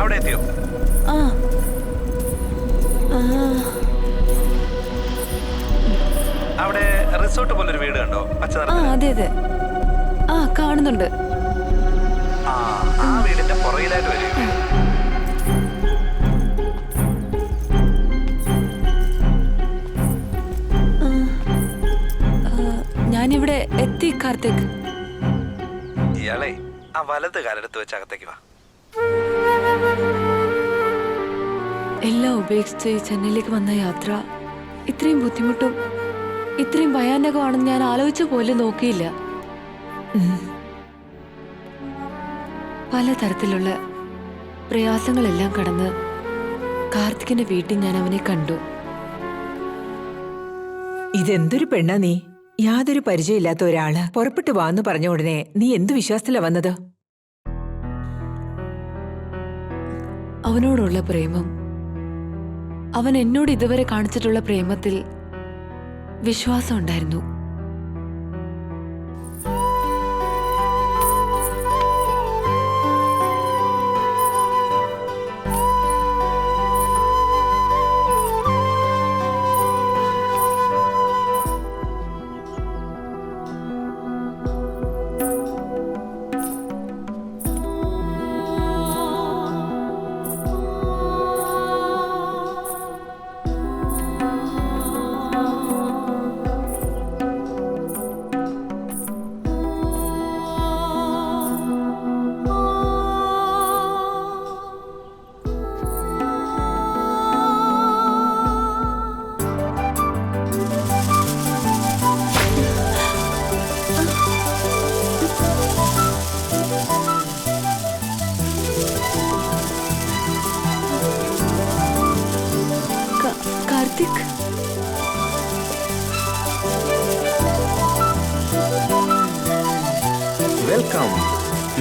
[SPEAKER 4] അവിടെ എത്തിയോ?
[SPEAKER 1] ആ
[SPEAKER 4] അവിടെ റിസോർട്ട് പോലൊരു വീട് കണ്ടോ? പച്ച നിറത്തിൽ.
[SPEAKER 1] അതെ അതെ. ആ കാണുന്നുണ്ട്.
[SPEAKER 4] ആ വീടിന്റെ പുറകിലായിട്ട് വരും.
[SPEAKER 1] ഞാനിവിടെ എത്തി കാർത്തിക്.
[SPEAKER 4] ഇയാളെ ആ വലത് കാലെടുത്ത് വെച്ച് അകത്തേക്ക് വാ.
[SPEAKER 1] എല്ലാം ഉപേക്ഷിച്ച് ഈ ചെന്നൈയിലേക്ക് വന്ന യാത്ര ഇത്രയും ബുദ്ധിമുട്ടും ഇത്രയും ഭയാനകമാണെന്ന് ഞാൻ ആലോചിച്ചു പോലും നോക്കിയില്ല. പലതരത്തിലുള്ള പ്രയാസങ്ങളെല്ലാം കടന്ന് കാർത്തികിന്റെ വീട്ടിൽ ഞാൻ അവനെ കണ്ടു.
[SPEAKER 2] ഇതെന്തൊരു പെണ്ണാ നീ? യാതൊരു പരിചയമില്ലാത്ത ഒരാള് പുറപ്പെട്ടു വാന്ന് പറഞ്ഞ ഉടനെ നീ എന്ത് വിശ്വാസത്തിലാ വന്നത്?
[SPEAKER 1] അവനോടുള്ള പ്രേമം, അവൻ എന്നോട് ഇതുവരെ കാണിച്ചിട്ടുള്ള പ്രേമത്തിൽ വിശ്വാസം ഉണ്ടായിരുന്നു.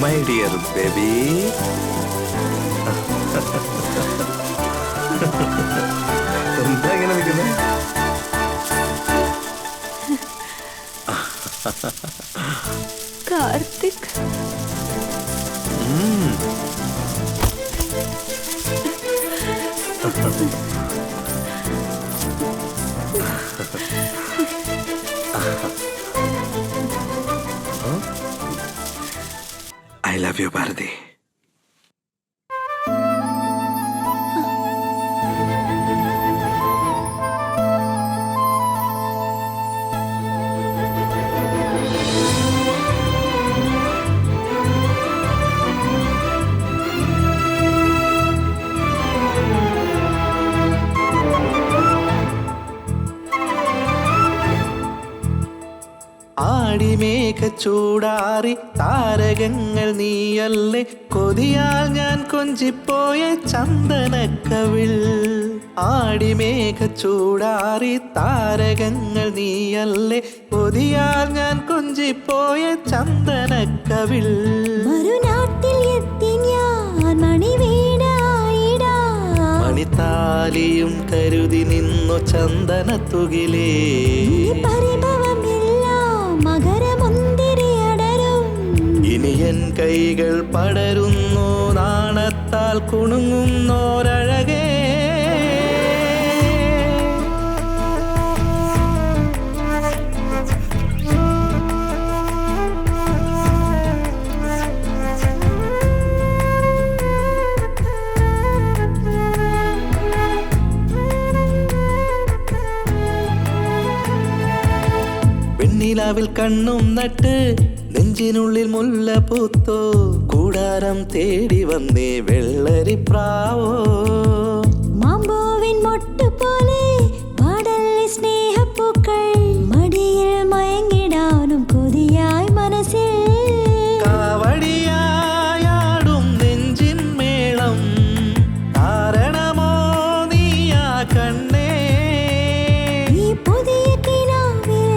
[SPEAKER 4] My dear baby. എന്താ ഇങ്ങനെ നിൽക്കുന്നത്?
[SPEAKER 1] Karthik,
[SPEAKER 4] I love you, Bharati. ആടിമേഘ ചൂടാറി താരകങ്ങൾ നീയല്ലേ, കൊതിയാൽ ഞാൻ കൊഞ്ചിപ്പോയ ചന്ദനക്കവിൾ. ആടിമേഘ ചൂടാറി താരകങ്ങൾ നീയല്ലേ, കൊതിയാൽ ഞാൻ കൊഞ്ചിപ്പോയ ചന്ദനക്കവിൾ.
[SPEAKER 8] മറുനാട്ടിൽ എത്തി ഞാൻ മണിവീണായിടാ,
[SPEAKER 4] മണിത്താലിയും കരുതി നിന്നു ചന്ദനത്തുകിലേ. ഇനി എൻ കൈകൾ പടരുന്നു നാണത്താൽ കുണുങ്ങുന്നോരഴകേ. വെണ്ണിലാവിൽ കണ്ണും നട്ട് നെഞ്ചിനുള്ളിൽ മുല്ല പൂത്തോ, കൂടാരം തേടി വന്നേ വെള്ളരിപ്രാവോ.
[SPEAKER 8] മാമ്പോവിൻ മൊട്ട് പോലെ പാടല്ലേ സ്നേഹപ്പൂക്കൾ, മടിയിൽ മയങ്ങിടാനും കൊതിയായി മനസ്സിൽ.
[SPEAKER 4] കാവടിയായാടും നെഞ്ചിൻ മേളം കാരണമോ നീയാ കണ്ണേ.
[SPEAKER 8] ഈ പുതിയ കിനാവിൽ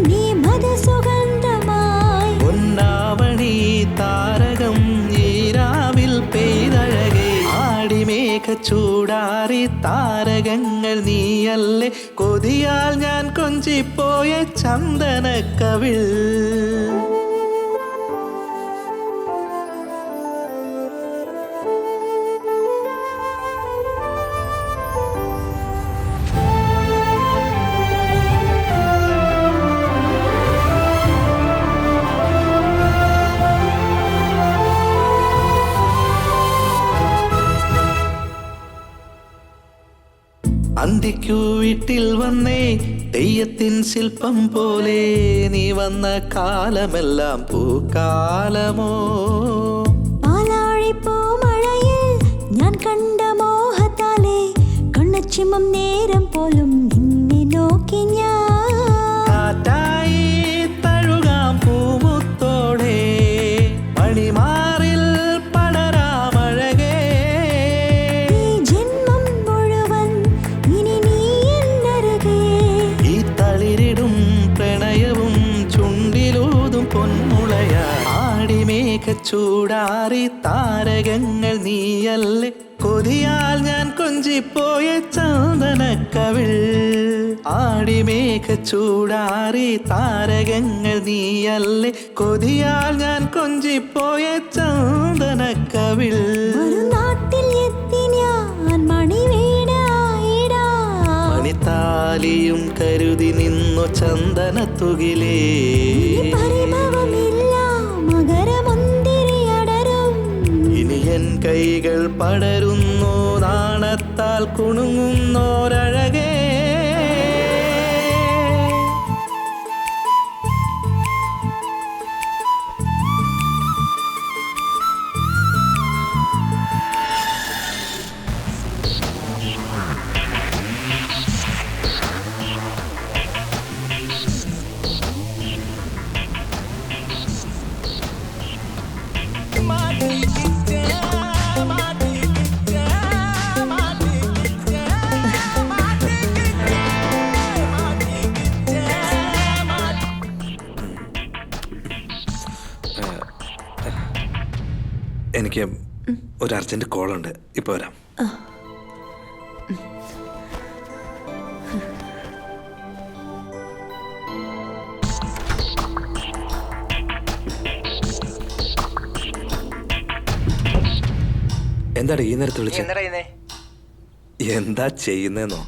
[SPEAKER 8] നീ മധുസുഗന്ധമായി,
[SPEAKER 4] പൊന്നാവണി താരകം ഈരാവിൽ പെയ്തഴകേ. ആടിമേഘ ചൂടാറി താരകങ്ങൾ നീയല്ലേ, കൊതിയാൽ ഞാൻ കൊഞ്ചിപ്പോയ ചന്ദനക്കവിൾ. അന്തിക്കു വീട്ടിൽ വന്നേ തെയ്യത്തിൻ ശില്പം പോലെ, നീ വന്ന കാലമെല്ലാം പൂക്കാലമോ.
[SPEAKER 8] പാലാഴിപ്പൂ മഴയിൽ ഞാൻ കണ്ട മോഹത്താലെ, കണ്ണച്ചിമ്മം നേരം പോലും നിന്നെ നോക്കി ഞാൻ.
[SPEAKER 4] കാറ്റായി തഴുകാം പൂമുത്തോടെ, മണിമാറിൽ പടരാമഴകേ.
[SPEAKER 8] ഈ ജന്മം മുഴുവൻ ഇനി നീ എന്നരുകേ,
[SPEAKER 4] ഈ തളിരിടും പ്രണയവും ചുണ്ടിലൂതും പൊന്മുളയ. ആടിമേഘ ചൂടാറി താരകങ്ങൾ നീയല്ലേ, കൊതിയാൽ ഞാൻ കൊഞ്ചിപ്പോയ ചന്ദനക്കവിൾ. ആടിമേഘ ചൂടാറി താരകങ്ങൾ നീയല്ലേ, കൊതിയാൽ ഞാൻ കൊഞ്ചിപ്പോയ ചന്ദനക്കവിൾ.
[SPEAKER 8] മറുനാട്ടിൽ എത്തി ഞാൻ മണിവീണായിടാ,
[SPEAKER 4] മണിത്താലിയും കരുതി നിന്നു ചന്ദനത്തുകിലേ.
[SPEAKER 8] പരിഭവമില്ല മകരമുന്തിരി അടരും,
[SPEAKER 4] ഇനി എൻ കൈകൾ പടരുന്നു നാണത്താൽ കുണുങ്ങുന്നോരഴകേ. എനിക്ക് ഒരു അർജന്റ് കോൾ ഉണ്ട്, ഇപ്പൊ വരാം. എന്താടാ ഈ നേരത്തെ വിളിച്ചത്? എന്താ ചെയ്യുന്നേന്നോ?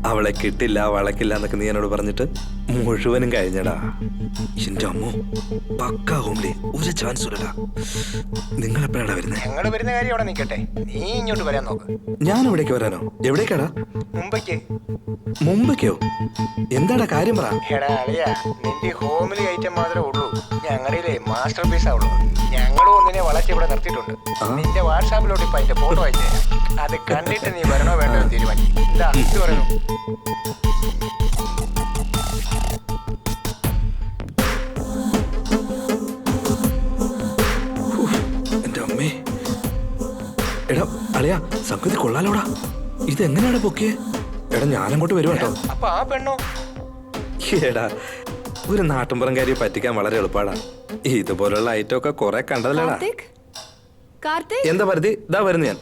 [SPEAKER 4] അവളെ കിട്ടില്ല വളക്കില്ല എന്നൊക്കെ നീ എന്നോട് പറഞ്ഞിട്ട് മുഴുവനും കഴിഞ്ഞടാ. എന്റെ അമ്മോ, പക്കാ ഹോംലി, ഒരു ചാൻസ് ഇല്ലടാ. നിങ്ങൾ എപ്പോഴാണ് വരുന്നത്?
[SPEAKER 7] ഞങ്ങൾ വരുന്ന കാര്യം അവിടെ നിൽക്കട്ടെ, നീ ഇങ്ങോട്ട് വരാൻ നോക്ക്.
[SPEAKER 4] ഞാൻ ഇവിടേക്ക് വരാനോ? എവിടേക്കാടാ?
[SPEAKER 7] മുമ്പേക്ക്.
[SPEAKER 4] മുമ്പേക്കോ? എന്താടാ കാര്യം പറ.
[SPEAKER 7] എടാ അളിയാ, നിന്റെ ഹോമിലി ഐറ്റം മാത്രമേ ഉള്ളൂ, ഞങ്ങളുടെ മാസ്റ്റർ പീസാ ഉള്ളൂ. ഞങ്ങളും ഒന്നിനെ വളച്ച് ഇവിടെ നിർത്തിയിട്ടുണ്ട്. നിന്റെ വാട്സാപ്പിലോട്ട് ഇപ്പൊ അതിന്റെ ഫോട്ടോ അയച്ചു തരാം. അത് കണ്ടിട്ട് നീ വരണോ വേണ്ടോ തീരുമാനിക്കും. എന്താ ഇത് പറയുന്നു?
[SPEAKER 4] എന്റെ അമ്മേ, എടാ അളിയാ, സംഗതി കൊള്ളാലോടാ. ഇതെങ്ങനെയാടാ പൊക്കിയേ? എടാ ഞാനങ്ങോട്ട് വരുവാ കേട്ടോ.
[SPEAKER 7] അപ്പൊ ആ പെണ്ണോ?
[SPEAKER 4] എടാ, ഒരു നാട്ടുമ്പുറംകാരിയെ പറ്റിക്കാൻ വളരെ എളുപ്പാടാ. ഇതുപോലുള്ള ഐറ്റം ഒക്കെ കുറെ കണ്ടതല്ലേടാ.
[SPEAKER 1] കാർത്തിക്,
[SPEAKER 4] എന്താ പരിധി? ഇതാ വരുന്നു ഞാൻ.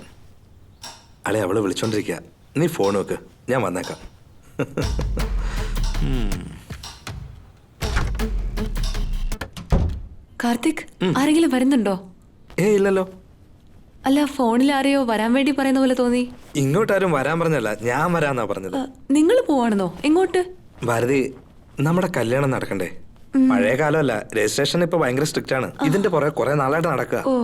[SPEAKER 4] അളെ അവള് വിളിച്ചോണ്ടിരിക്കുക, നീ ഫോൺ വെക്ക്, ഞാൻ വന്നേക്കാം.
[SPEAKER 1] കാർത്തിക്, ആരെങ്കിലും വരുന്നുണ്ടോ?
[SPEAKER 4] ഇല്ലല്ലോ.
[SPEAKER 1] അല്ല, ഫോണിൽ ആരെയോ വരാൻ വേണ്ടി പറയുന്ന പോലെ തോന്നി.
[SPEAKER 4] ഇങ്ങോട്ടാരും വരാൻ പറഞ്ഞല്ല, ഞാൻ വരാന്നാ പറഞ്ഞത്.
[SPEAKER 1] നിങ്ങൾ പോവാണെന്നോ? എങ്ങോട്ട്?
[SPEAKER 4] ഭാരതി, നമ്മുടെ കല്യാണം നടക്കണ്ടേ? പഴയ കാലമല്ല, രജിസ്ട്രേഷൻ ഇപ്പൊ ഭയങ്കര സ്ട്രിക്റ്റ് ആണ്. ഇതിന്റെ പുറകെ കുറെ നാളായിട്ട് നടക്കുക.
[SPEAKER 1] ഓ,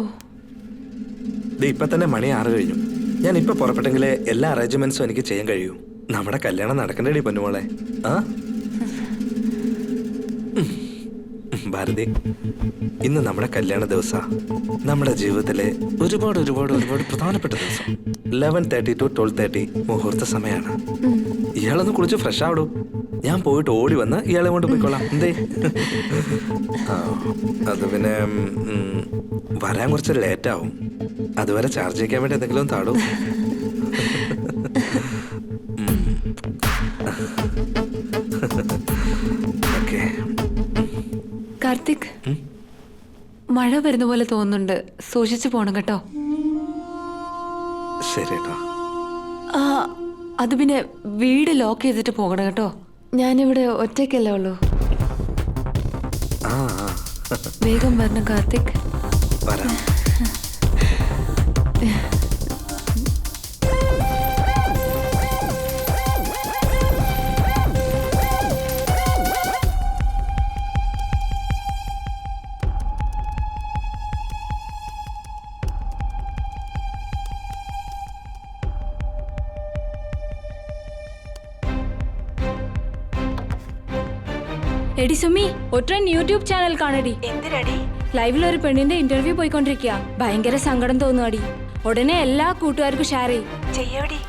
[SPEAKER 4] ഇപ്പൊ തന്നെ മണി 6 കഴിഞ്ഞു. ഞാൻ ഇപ്പൊ പുറപ്പെട്ടെങ്കിലേ എല്ലാ അറേഞ്ച്മെന്റ്സും എനിക്ക് ചെയ്യാൻ കഴിയൂ. നമ്മുടെ കല്യാണം നടക്കണ്ടേടി പൊന്നുമോളെ. ആ ഭാരതി, ഇന്ന് നമ്മുടെ കല്യാണ ദിവസാ. നമ്മുടെ ജീവിതത്തിലെ ഒരുപാട് ഒരുപാട് ഒരുപാട് പ്രധാനപ്പെട്ട ദിവസം. 11:30 to 12:30 മുഹൂർത്ത സമയമാണ്. ഇയാളൊന്ന് കുളിച്ച് ഫ്രഷ് ആവിടൂ. ഞാൻ പോയിട്ട് ഓടി വന്ന് ഇയാളെ കൊണ്ട് പോയിക്കോളാം. എന്തേ? അത് പിന്നെ വരാൻ കുറച്ച് ലേറ്റ് ആവും. അതുവരെ ചാർജ് ചെയ്യാൻ വേണ്ടി എന്തെങ്കിലും താടൂ. ഓക്കെ.
[SPEAKER 1] കാർത്തിക്, മഴ വരുന്ന പോലെ തോന്നുന്നുണ്ട്, സൂക്ഷിച്ചു പോണം കേട്ടോ.
[SPEAKER 4] ശരി കേട്ടോ.
[SPEAKER 1] ആ, അത് പിന്നെ വീട് ലോക്ക് ചെയ്തിട്ട് പോകണം കേട്ടോ. ഞാനിവിടെ ഒറ്റയ്ക്കല്ലേ ഉള്ളൂ.
[SPEAKER 4] ആ,
[SPEAKER 1] വേഗം വരണം കാർത്തിക്.
[SPEAKER 4] വരാം.
[SPEAKER 9] എടി സുമി, ഒറ്റൻ യൂട്യൂബ് ചാനൽ കാണടി.
[SPEAKER 2] എന്തിനടി?
[SPEAKER 9] ലൈവിൽ ഒരു പെണ്ണിന്റെ ഇന്റർവ്യൂ പോയിക്കൊണ്ടിരിക്കുക. ഭയങ്കര സങ്കടം തോന്നുവാടി. ഉടനെ എല്ലാ കൂട്ടുകാർക്കും ഷെയർ
[SPEAKER 2] ചെയ്യടി.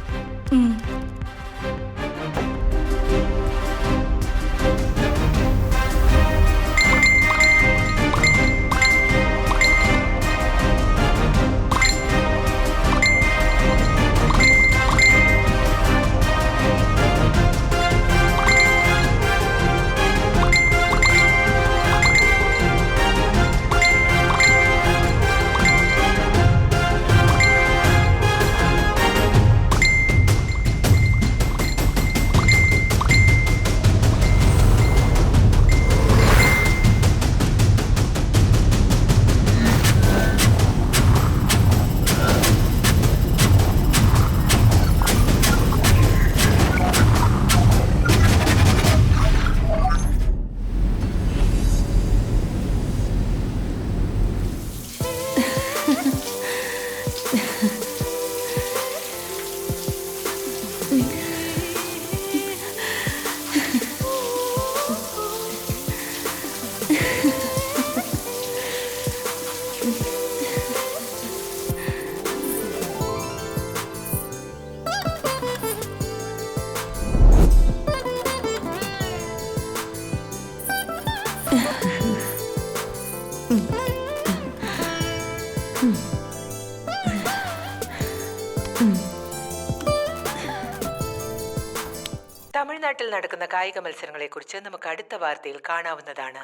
[SPEAKER 2] തമിഴ്നാട്ടിൽ നടക്കുന്ന കായിക മത്സരങ്ങളെക്കുറിച്ച് നമുക്ക് അടുത്ത വാർത്തയിൽ കാണാവുന്നതാണ്.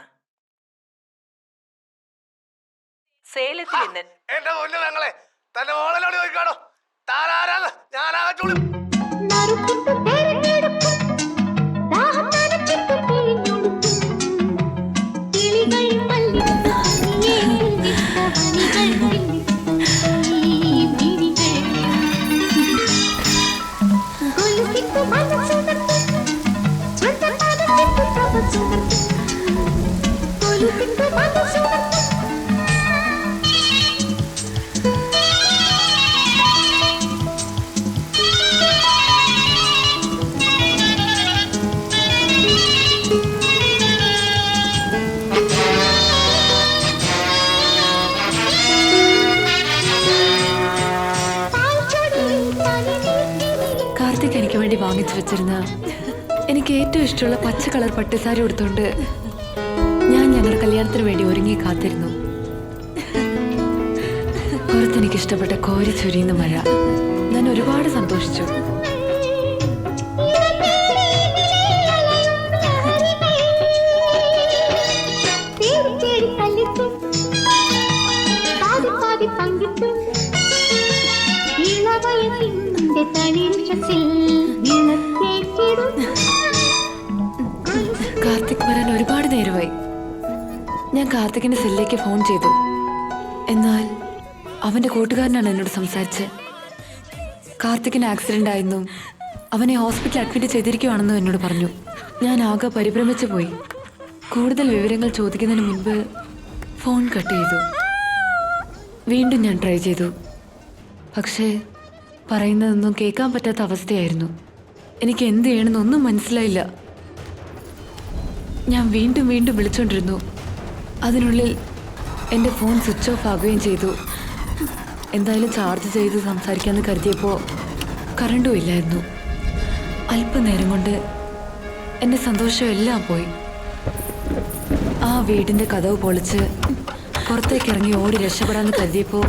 [SPEAKER 2] സേലത്തിൽ ഇന്ന്
[SPEAKER 4] എന്റെ മുന്നിൽ ഞങ്ങളെ തന്റെ മോളലോട് ചോദിക്കാണോ താരാരാണ് ഞാനാകച്ചോളും.
[SPEAKER 1] കാർത്തിക് എനിക്ക് വേണ്ടി വാങ്ങിച്ചു വെച്ചിരുന്ന എനിക്ക് ഏറ്റവും ഇഷ്ടമുള്ള പച്ച കളർ പട്ടുസാരി ഉടുത്തോണ്ട് ഞാൻ ഞങ്ങളുടെ കല്യാണത്തിന് വേണ്ടി ഒരുങ്ങി കാത്തിരുന്നു. പുറത്തെനിക്ക് ഇഷ്ടപ്പെട്ട കോരി ചൊരിയുന്ന മഴ. ഞാൻ ഒരുപാട് സന്തോഷിച്ചു. കാർത്തിക് വരാൻ ഒരുപാട് നേരമായി. ഞാൻ കാർത്തികിന്റെ സെല്ലിലേക്ക് ഫോൺ ചെയ്തു. എന്നാൽ അവന്റെ കൂട്ടുകാരനാണ് എന്നോട് സംസാരിച്ചത്. കാർത്തികിന് ആക്സിഡന്റ് ആയെന്നും അവനെ ഹോസ്പിറ്റലിൽ അഡ്മിറ്റ് ചെയ്തിരിക്കുവാണെന്നും എന്നോട് പറഞ്ഞു. ഞാൻ ആകെ പരിഭ്രമിച്ചു പോയി. കൂടുതൽ വിവരങ്ങൾ ചോദിക്കുന്നതിന് മുൻപ് ഫോൺ കട്ട് ചെയ്തു. വീണ്ടും ഞാൻ ട്രൈ ചെയ്തു. പക്ഷേ പറയുന്നതൊന്നും കേൾക്കാൻ പറ്റാത്ത അവസ്ഥയായിരുന്നു. എനിക്ക് എന്ത് ചെയ്യണമെന്നൊന്നും മനസ്സിലായില്ല. ഞാൻ വീണ്ടും വീണ്ടും വിളിച്ചുകൊണ്ടിരുന്നു. അതിനുള്ളിൽ എൻ്റെ ഫോൺ സ്വിച്ച് ഓഫ് ആകുകയും ചെയ്തു. എന്തായാലും ചാർജ് ചെയ്ത് സംസാരിക്കാമെന്ന് കരുതിയപ്പോൾ കറണ്ടും ഇല്ലായിരുന്നു. അല്പനേരം കൊണ്ട് എൻ്റെ സന്തോഷം എല്ലാം പോയി. ആ വീടിൻ്റെ കതവ് പൊളിച്ച് പുറത്തേക്ക് ഇറങ്ങി ഓടി രക്ഷപ്പെടാമെന്ന് കരുതിയപ്പോൾ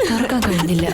[SPEAKER 1] തുറക്കാൻ കഴിഞ്ഞില്ല.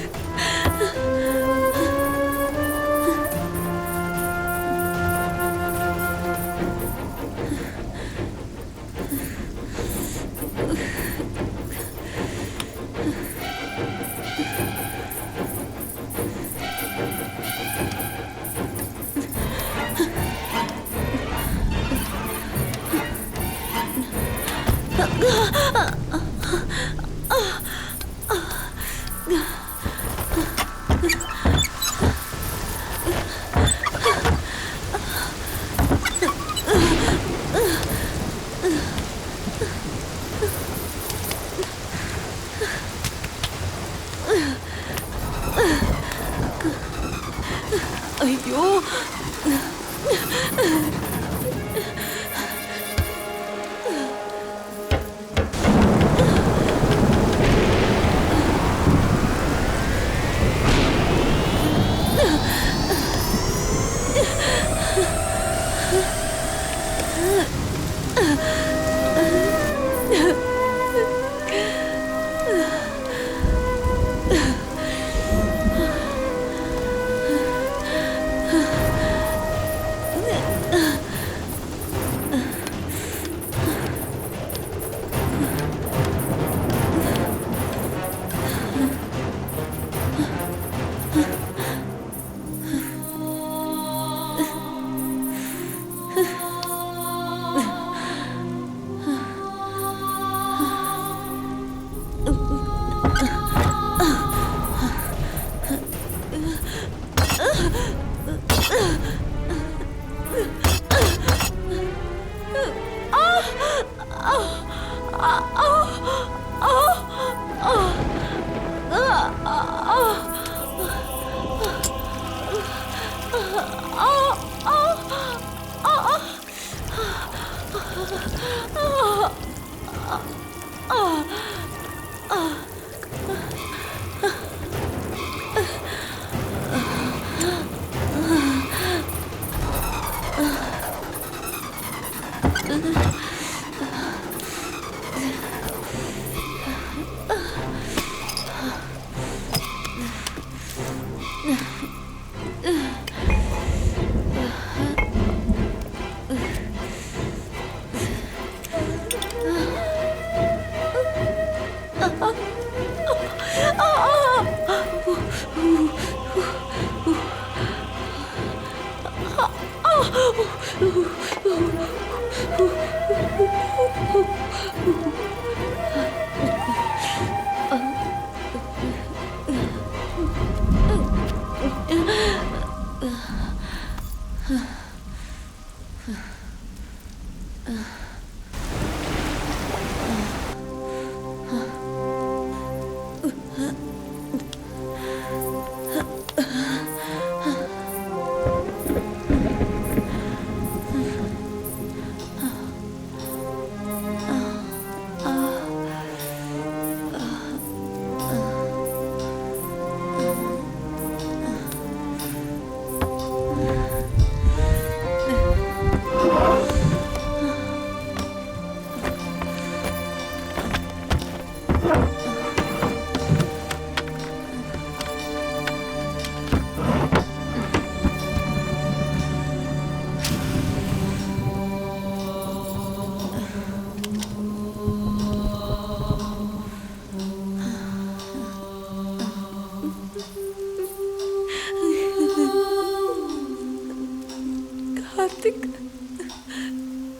[SPEAKER 1] അയ്യോ,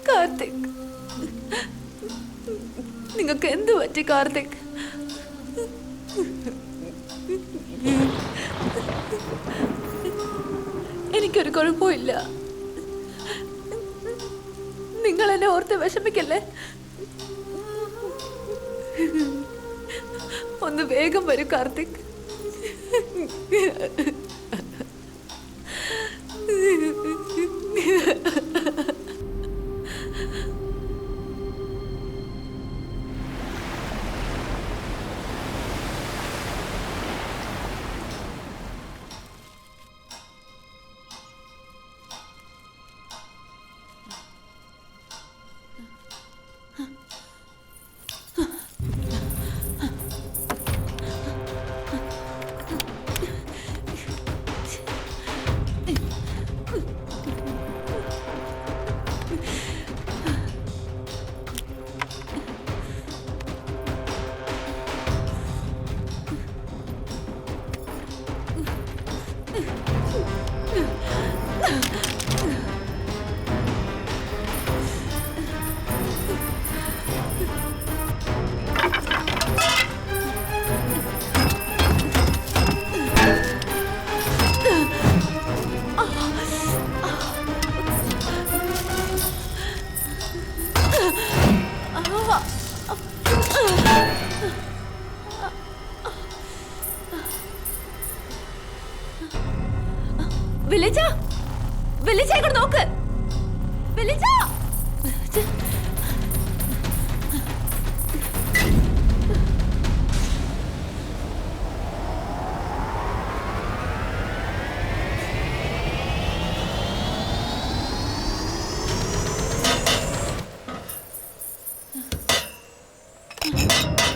[SPEAKER 1] കാർത്തിക്, നിങ്ങൾക്ക് എന്ത് പറ്റി കാർത്തിക്? എനിക്കൊരു കുഴപ്പമില്ല. നിങ്ങൾ എന്നെ ഓർത്ത് വിഷമിക്കല്ലേ. ഒന്ന് വേഗം വരൂ കാർത്തിക്. വിളിച്ച ഇങ്ങോട്ട് നോക്ക്. വിളിച്ച ഇങ്ങോട്ട് നോക്ക്.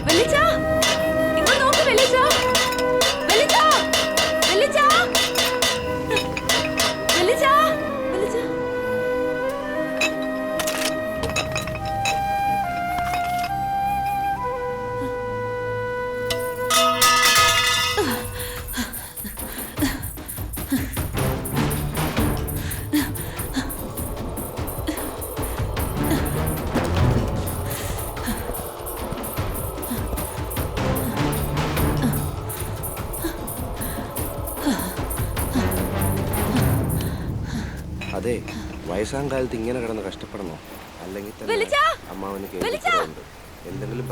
[SPEAKER 1] വിളിച്ച
[SPEAKER 3] അതെ, വയസ്സാം കാലത്ത് ഇങ്ങനെ കിടന്ന് കഷ്ടപ്പെടണോ? അല്ലെങ്കിൽ തന്നെ അമ്മാവന് കേൾക്കുന്നുണ്ട്. എന്തെങ്കിലും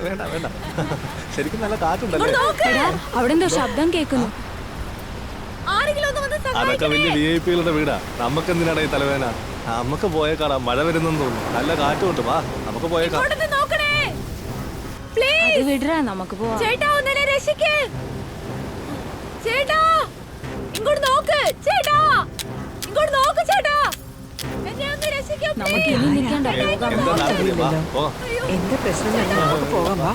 [SPEAKER 6] വേണ്ട വേണ്ട, ശരിക്കും നല്ല കാറ്റുണ്ടല്ലേ?
[SPEAKER 9] അവിടെ എന്തോ ശബ്ദം കേൾക്കുന്നു.
[SPEAKER 6] അതൊക്കെ വലിയ VIP-കളുടെ വീടാ. നമുക്ക് എന്തിനാണ് ഈ തലവേന? നമുക്ക് പോയേക്കാടാ, മഴ വരുന്നെന്ന് തോന്നുന്നു. നല്ല കാറ്റുണ്ട്, വാ നമുക്ക് പോയേക്കാം.
[SPEAKER 9] അത് വിടറാ, നമുക്ക് പോവാം. നമുക്ക് ഇനി നിൽക്കണ്ട, പോകാം.
[SPEAKER 6] എന്താ നാട്ടിൽ വാ, പോ.
[SPEAKER 2] എന്താ പ്രശ്നം തന്നെ നമുക്ക് പോകാം വാ.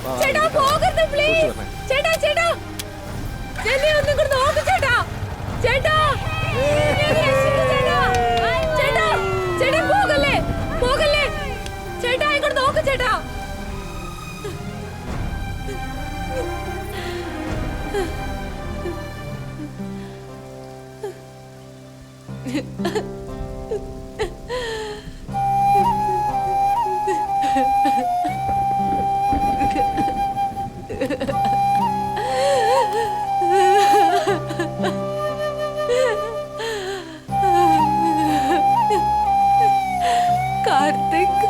[SPEAKER 1] കാർത്തിക്,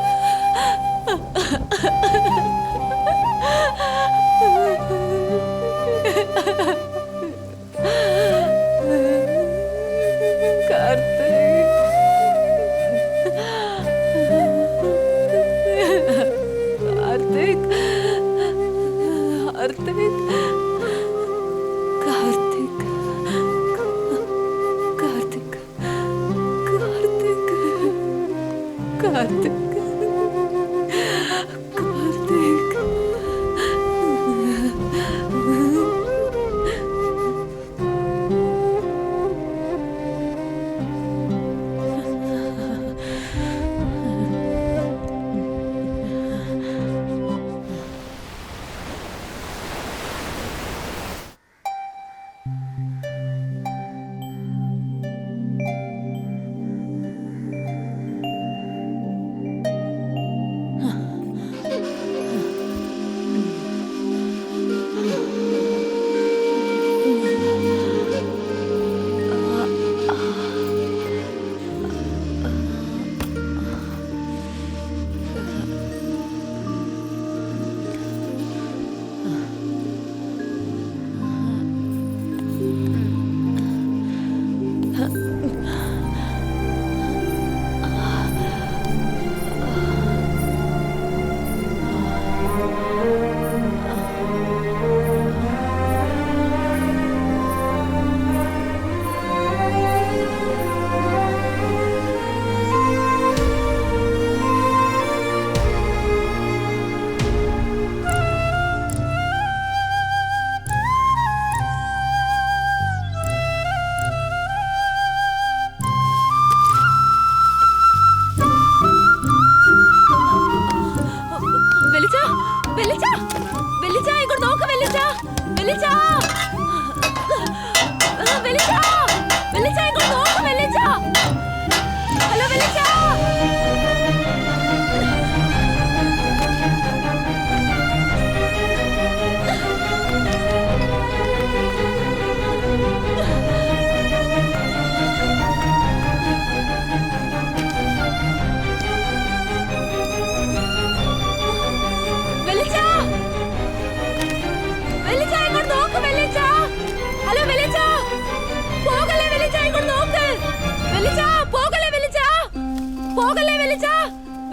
[SPEAKER 1] വെളിച്ച വെളിച്ച വെളിച്ച വെളിച്ച ഇങ്ങോട്ട് നോക്ക് വെളിച്ച. ഹലോ വെളിച്ച. വെളിച്ച വെളിച്ച ഇങ്ങോട്ട് നോക്ക് വെളിച്ച. ഹലോ വെളിച്ച. പോകല്ലേ വെളിച്ച ഇങ്ങോട്ട് നോക്ക് വെളിച്ച. പോകല്ലേ വെളിച്ച. പോകല്ലേ വെളിച്ച.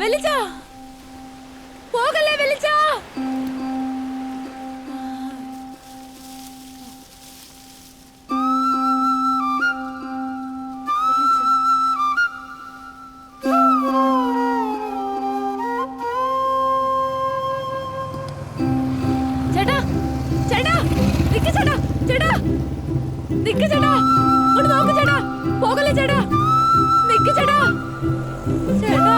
[SPEAKER 1] വെളിച്ച പോകല്ലേ വെളിച്ച. ചേട്ടാ ചേട്ടാ നിക്ക് ചേട്ടാ ചേട്ടാ നിക്ക് ചേട്ടാ ഇങ്ങോട്ട് നോക്ക് ചേട്ടാ. പോകല്ലേ ചേട്ടാ. നിക്ക് ചേട്ടാ ചേട്ടാ.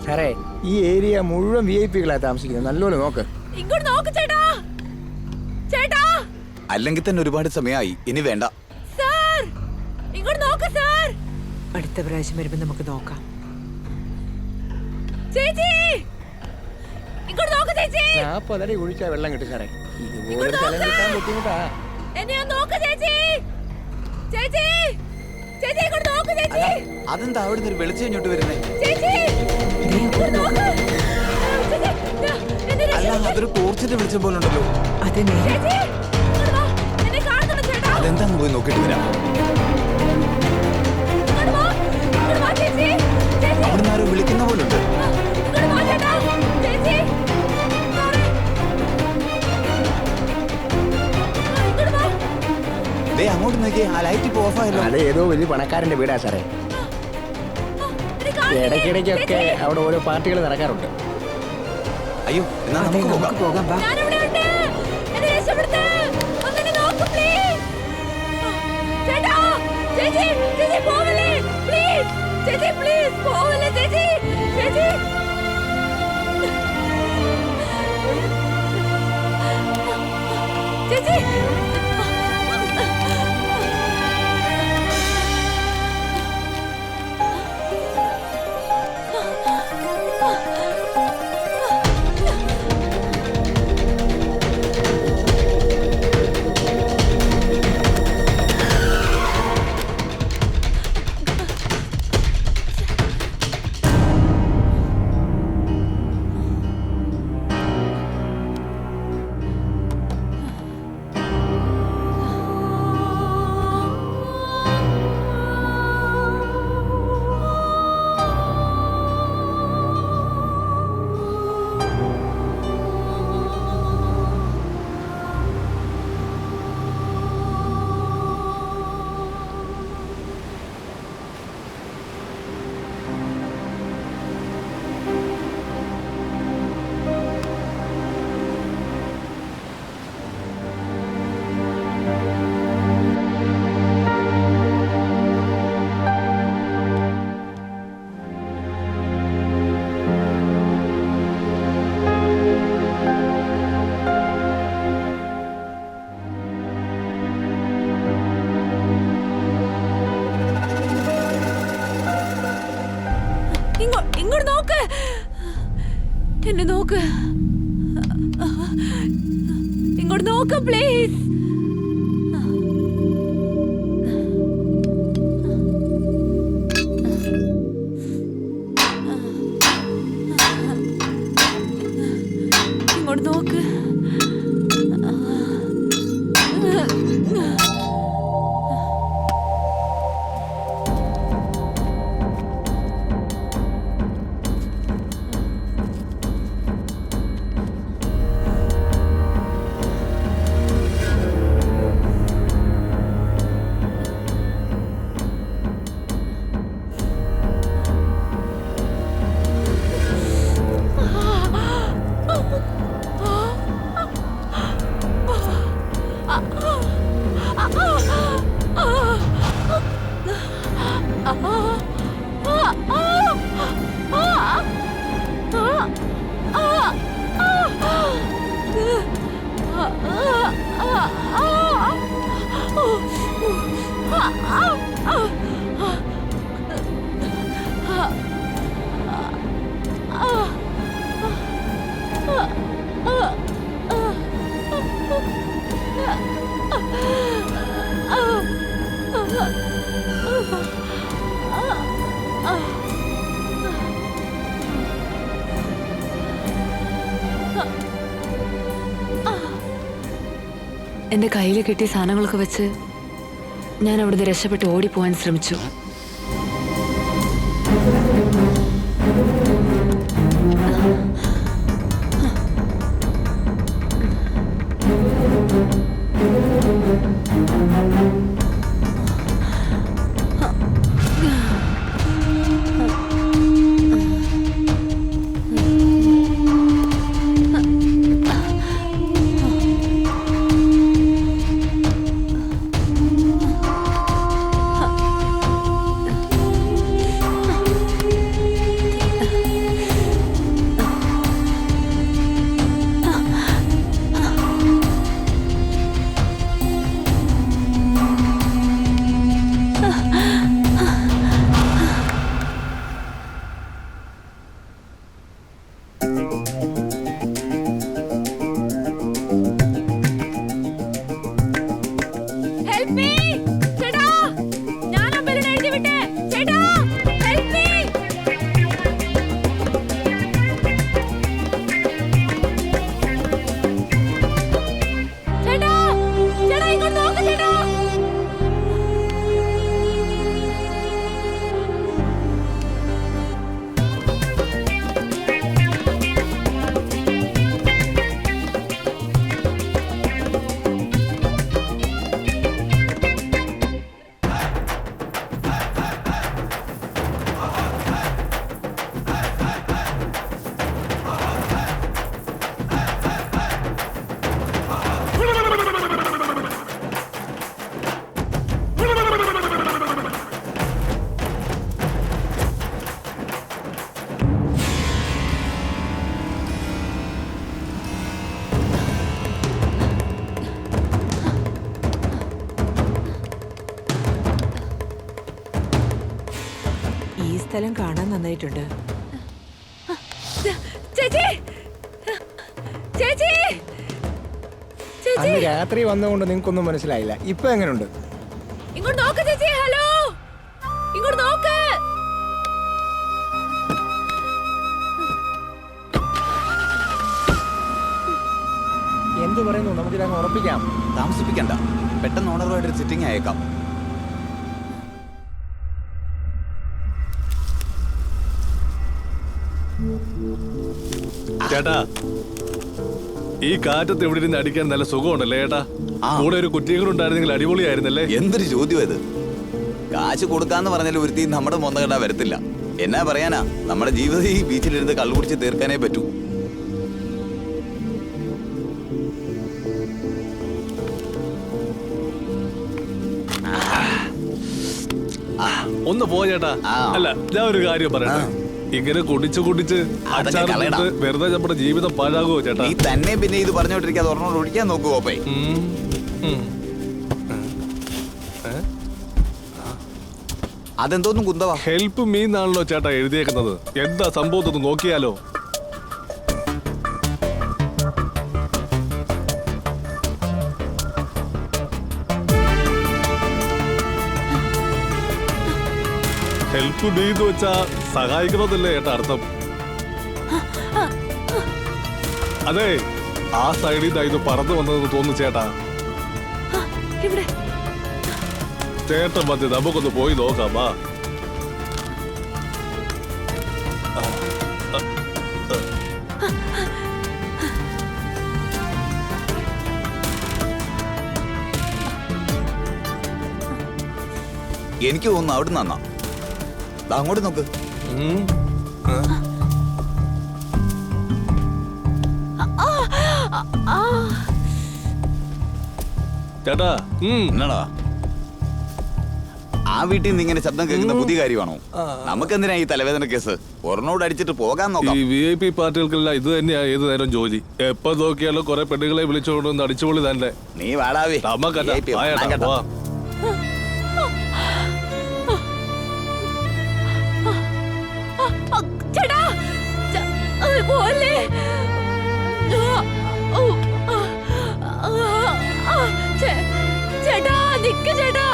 [SPEAKER 7] സാറേ ഈ ഏരിയ മുഴുവൻ VIP-കളാണ് താമസിക്കുന്നത്. നല്ലോണം നോക്ക്.
[SPEAKER 1] ഇങ്ങോട്ട് നോക്ക് ചേട്ടാ ചേട്ടാ.
[SPEAKER 10] അല്ലെങ്കിൽ തന്നെ ഒരുപാട് സമയമായി. ഇനി വേണ്ട.
[SPEAKER 1] സാർ ഇങ്ങോട്ട് നോക്ക് സാർ.
[SPEAKER 2] അടുത്ത പ്രാവശ്യം വരുമ്പോ നമുക്ക് നോക്കാം.
[SPEAKER 1] ചേച്ചി ഇങ്ങോട്ട് നോക്ക് ചേച്ചി.
[SPEAKER 7] 40 അടി കുഴിച്ചാൽ വെള്ളം കിട്ടും സാറേ. ഇതുപോലെ സ്ഥലം കിട്ടാൻ ബുദ്ധിമുട്ടാ.
[SPEAKER 1] എന്നെ നോക്ക് ചേച്ചി. ചേച്ചി ചേച്ചി ഇങ്ങോട്ട് നോക്ക് ചേച്ചി.
[SPEAKER 10] അതെന്താ അവിടെ നിന്ന് ഒരു വെളിച്ചം ഇങ്ങോട്ട് വരുന്നേ?
[SPEAKER 1] ചേച്ചി ഇങ്ങോട്ട് നോക്ക്. ചേച്ചി, എന്നെ
[SPEAKER 10] അല്ല,
[SPEAKER 1] രക്ഷിക്ക്.
[SPEAKER 10] അതൊരു ടോർച്ചിന്റെ വെളിച്ചം പോലെ ഉണ്ടല്ലോ.
[SPEAKER 2] അതെ നേരെ.
[SPEAKER 1] ചേച്ചി ഇങ്ങോട്ട് വാ. എന്നെ കാണുന്നുണ്ടോ ചേട്ടാ?
[SPEAKER 10] അതെന്താന്ന് പോയി നോക്കിട്ട് വരാം.
[SPEAKER 1] ഇങ്ങോട്ട് വാ. ഇങ്ങോട്ട് വാ ചേച്ചി. ചേച്ചി
[SPEAKER 10] അവിടുന്ന് ആരോ വിളിക്കുന്ന പോലെ ഉണ്ട്.
[SPEAKER 1] ഇങ്ങോട്ട് വാ ചേട്ടാ. ചേച്ചി sorry. ഇങ്ങോട്ട് വാ.
[SPEAKER 10] ദേ അങ്ങോട്ട് നോക്കിയേ, ആ ലൈറ്റ് ഇപ്പൊ ഓഫ് ആയല്ലോ.
[SPEAKER 7] അത് ഏതോ വലിയ പണക്കാരന്റെ വീടാ സാറേ.
[SPEAKER 1] എന്നെ കാണുന്നില്ലേ?
[SPEAKER 7] ഇടയ്ക്കിടയ്ക്കൊക്കെ
[SPEAKER 1] ചേച്ചി,
[SPEAKER 7] അവിടെ ഓരോ പാർട്ടികൾ നടക്കാറുണ്ട്.
[SPEAKER 10] അയ്യോ, എന്നാ
[SPEAKER 2] അതെ
[SPEAKER 10] നമുക്ക്
[SPEAKER 2] നമുക്ക്
[SPEAKER 10] പോകാം.
[SPEAKER 2] പോകാം വാ.
[SPEAKER 1] ഞാനിവിടെ ഉണ്ട്. എന്നെ രക്ഷപ്പെടുത്ത്. ഒന്നെന്നെ നോക്ക് please. ചേട്ടാ ചേച്ചി ചേച്ചി പോവല്ലേ പ്ലീസ്. ചേച്ചി പ്ലീസ് പോവല്ലേ ചേച്ചി. ചേച്ചി ചേച്ചി ഇങ്ങോട്ട് നോക്ക്, എന്നെ നോക്ക്, ഇങ്ങോട്ട് നോക്ക് പ്ലീസ്. ഇങ്ങോട്ട് നോക്ക്. എന്റെ കയ്യിൽ കിട്ടിയ സാധനങ്ങളൊക്കെ വെച്ച് ഞാൻ അവിടുന്ന് രക്ഷപ്പെട്ട് ഓടിപ്പോവാൻ ശ്രമിച്ചു.
[SPEAKER 2] സ്ഥലം കാണാൻ നന്നായിട്ടുണ്ട്.
[SPEAKER 7] അന്ന് രാത്രി വന്നുകൊണ്ട് നിങ്ങൾക്കൊന്നും മനസ്സിലായില്ല. ഇപ്പൊ എങ്ങനെയുണ്ട്?
[SPEAKER 1] ഇങ്ങോട്ട് നോക്ക് ചേച്ചി. ഹലോ, ഇങ്ങോട്ട് നോക്ക്.
[SPEAKER 7] എന്ത് പറയുന്നു? നമുക്കിതങ്ങ് ഉറപ്പിക്കാം.
[SPEAKER 10] താമസിപ്പിക്കണ്ട, പെട്ടെന്ന് ഓണറുമായിട്ട് സിറ്റിംഗ് അയക്കാം.
[SPEAKER 6] ചേട്ടാ, ഈ കാറ്റത്ത് എവിടെ ഇരുന്ന് അടിക്കാൻ നല്ല സുഖമുണ്ടല്ലേ ചേട്ടാ? കൂടെ ഒരു കുറ്റിയും ഉണ്ടായിരുന്നെങ്കിൽ അടിപൊളിയായിരുന്നല്ലേ?
[SPEAKER 10] എന്തൊരു ചോദ്യം ഇത്! കാശ് കൊടുക്കാന്ന് പറഞ്ഞാൽ ഒരുത്തി നമ്മുടെ മൊന്നകട വരത്തില്ല. എന്നാ പറയാനാ, നമ്മുടെ ജീവിതം ഈ ബീച്ചിലിരുന്ന് കള്ളുകുടിച്ച് തീർക്കാനേ പറ്റൂ.
[SPEAKER 6] ഒന്ന് പോ ചേട്ടാ. അല്ല, ഞാൻ ഒരു കാര്യം പറയട്ടെ. ഇങ്ങനെ കുടിച്ച് കുടിച്ച് വെറുതെ നമ്മുടെ ജീവിതം പാഴാകുമോ ചേട്ടാ?
[SPEAKER 10] നീ തന്നെ പിന്നെ ഇത് പറഞ്ഞോണ്ടിരിക്കാതെ ഒരെണ്ണോട് ഒഴിക്കാൻ നോക്കുവോ? പേ അതെന്തോന്നും കുന്തവാ?
[SPEAKER 6] ഹെൽപ്പ് മീ എന്നാണല്ലോ ചേട്ടാ എഴുതിയേക്കുന്നത്. എന്താ സംഭവം ഒന്ന് നോക്കിയാലോ? ഹെൽപ്പ് മീ എന്ന് വെച്ചാ സഹായിക്കണമെന്നല്ലേ ചേട്ടാ അർത്ഥം? അതെ, ആ സൈഡിൽ നിന്ന് ഇത് പറന്നു വന്നതെന്ന് തോന്നുന്നു ചേട്ടാ.
[SPEAKER 1] ഇവിടെ
[SPEAKER 6] ചേട്ടൻ മതി, നമുക്കൊന്ന് പോയി നോക്കാം. വാ.
[SPEAKER 10] എനിക്ക് തോന്നുന്നു അവിടെ നന്നാ. അങ്ങോട്ട് നോക്ക്.
[SPEAKER 6] ചേട്ടാ
[SPEAKER 10] എന്നാടാ ആ വീട്ടിൽ നിന്ന് ഇങ്ങനെ ശബ്ദം കേൾക്കുന്ന പുതിയ കാര്യമാണോ? നമുക്കെന്തിനാ ഈ തലവേദന കേസ്? ഒരെണ്ണോട് അടിച്ചിട്ട് പോകാൻ നോക്കാം.
[SPEAKER 6] ഈ VIP പാർട്ടികൾക്കെല്ലാം ഇത് തന്നെയാ ഏത് നേരം ജോലി. എപ്പോ നോക്കിയാലും കുറെ പെണ്ണുങ്ങളെ വിളിച്ചുകൊണ്ടൊന്ന് അടിച്ചുപൊളി തന്നെ.
[SPEAKER 10] നീ വാടാവേ.
[SPEAKER 1] ചേട്ടാ പോലെ ചേട്ടാ നിക്ക് ചേട്ടാ.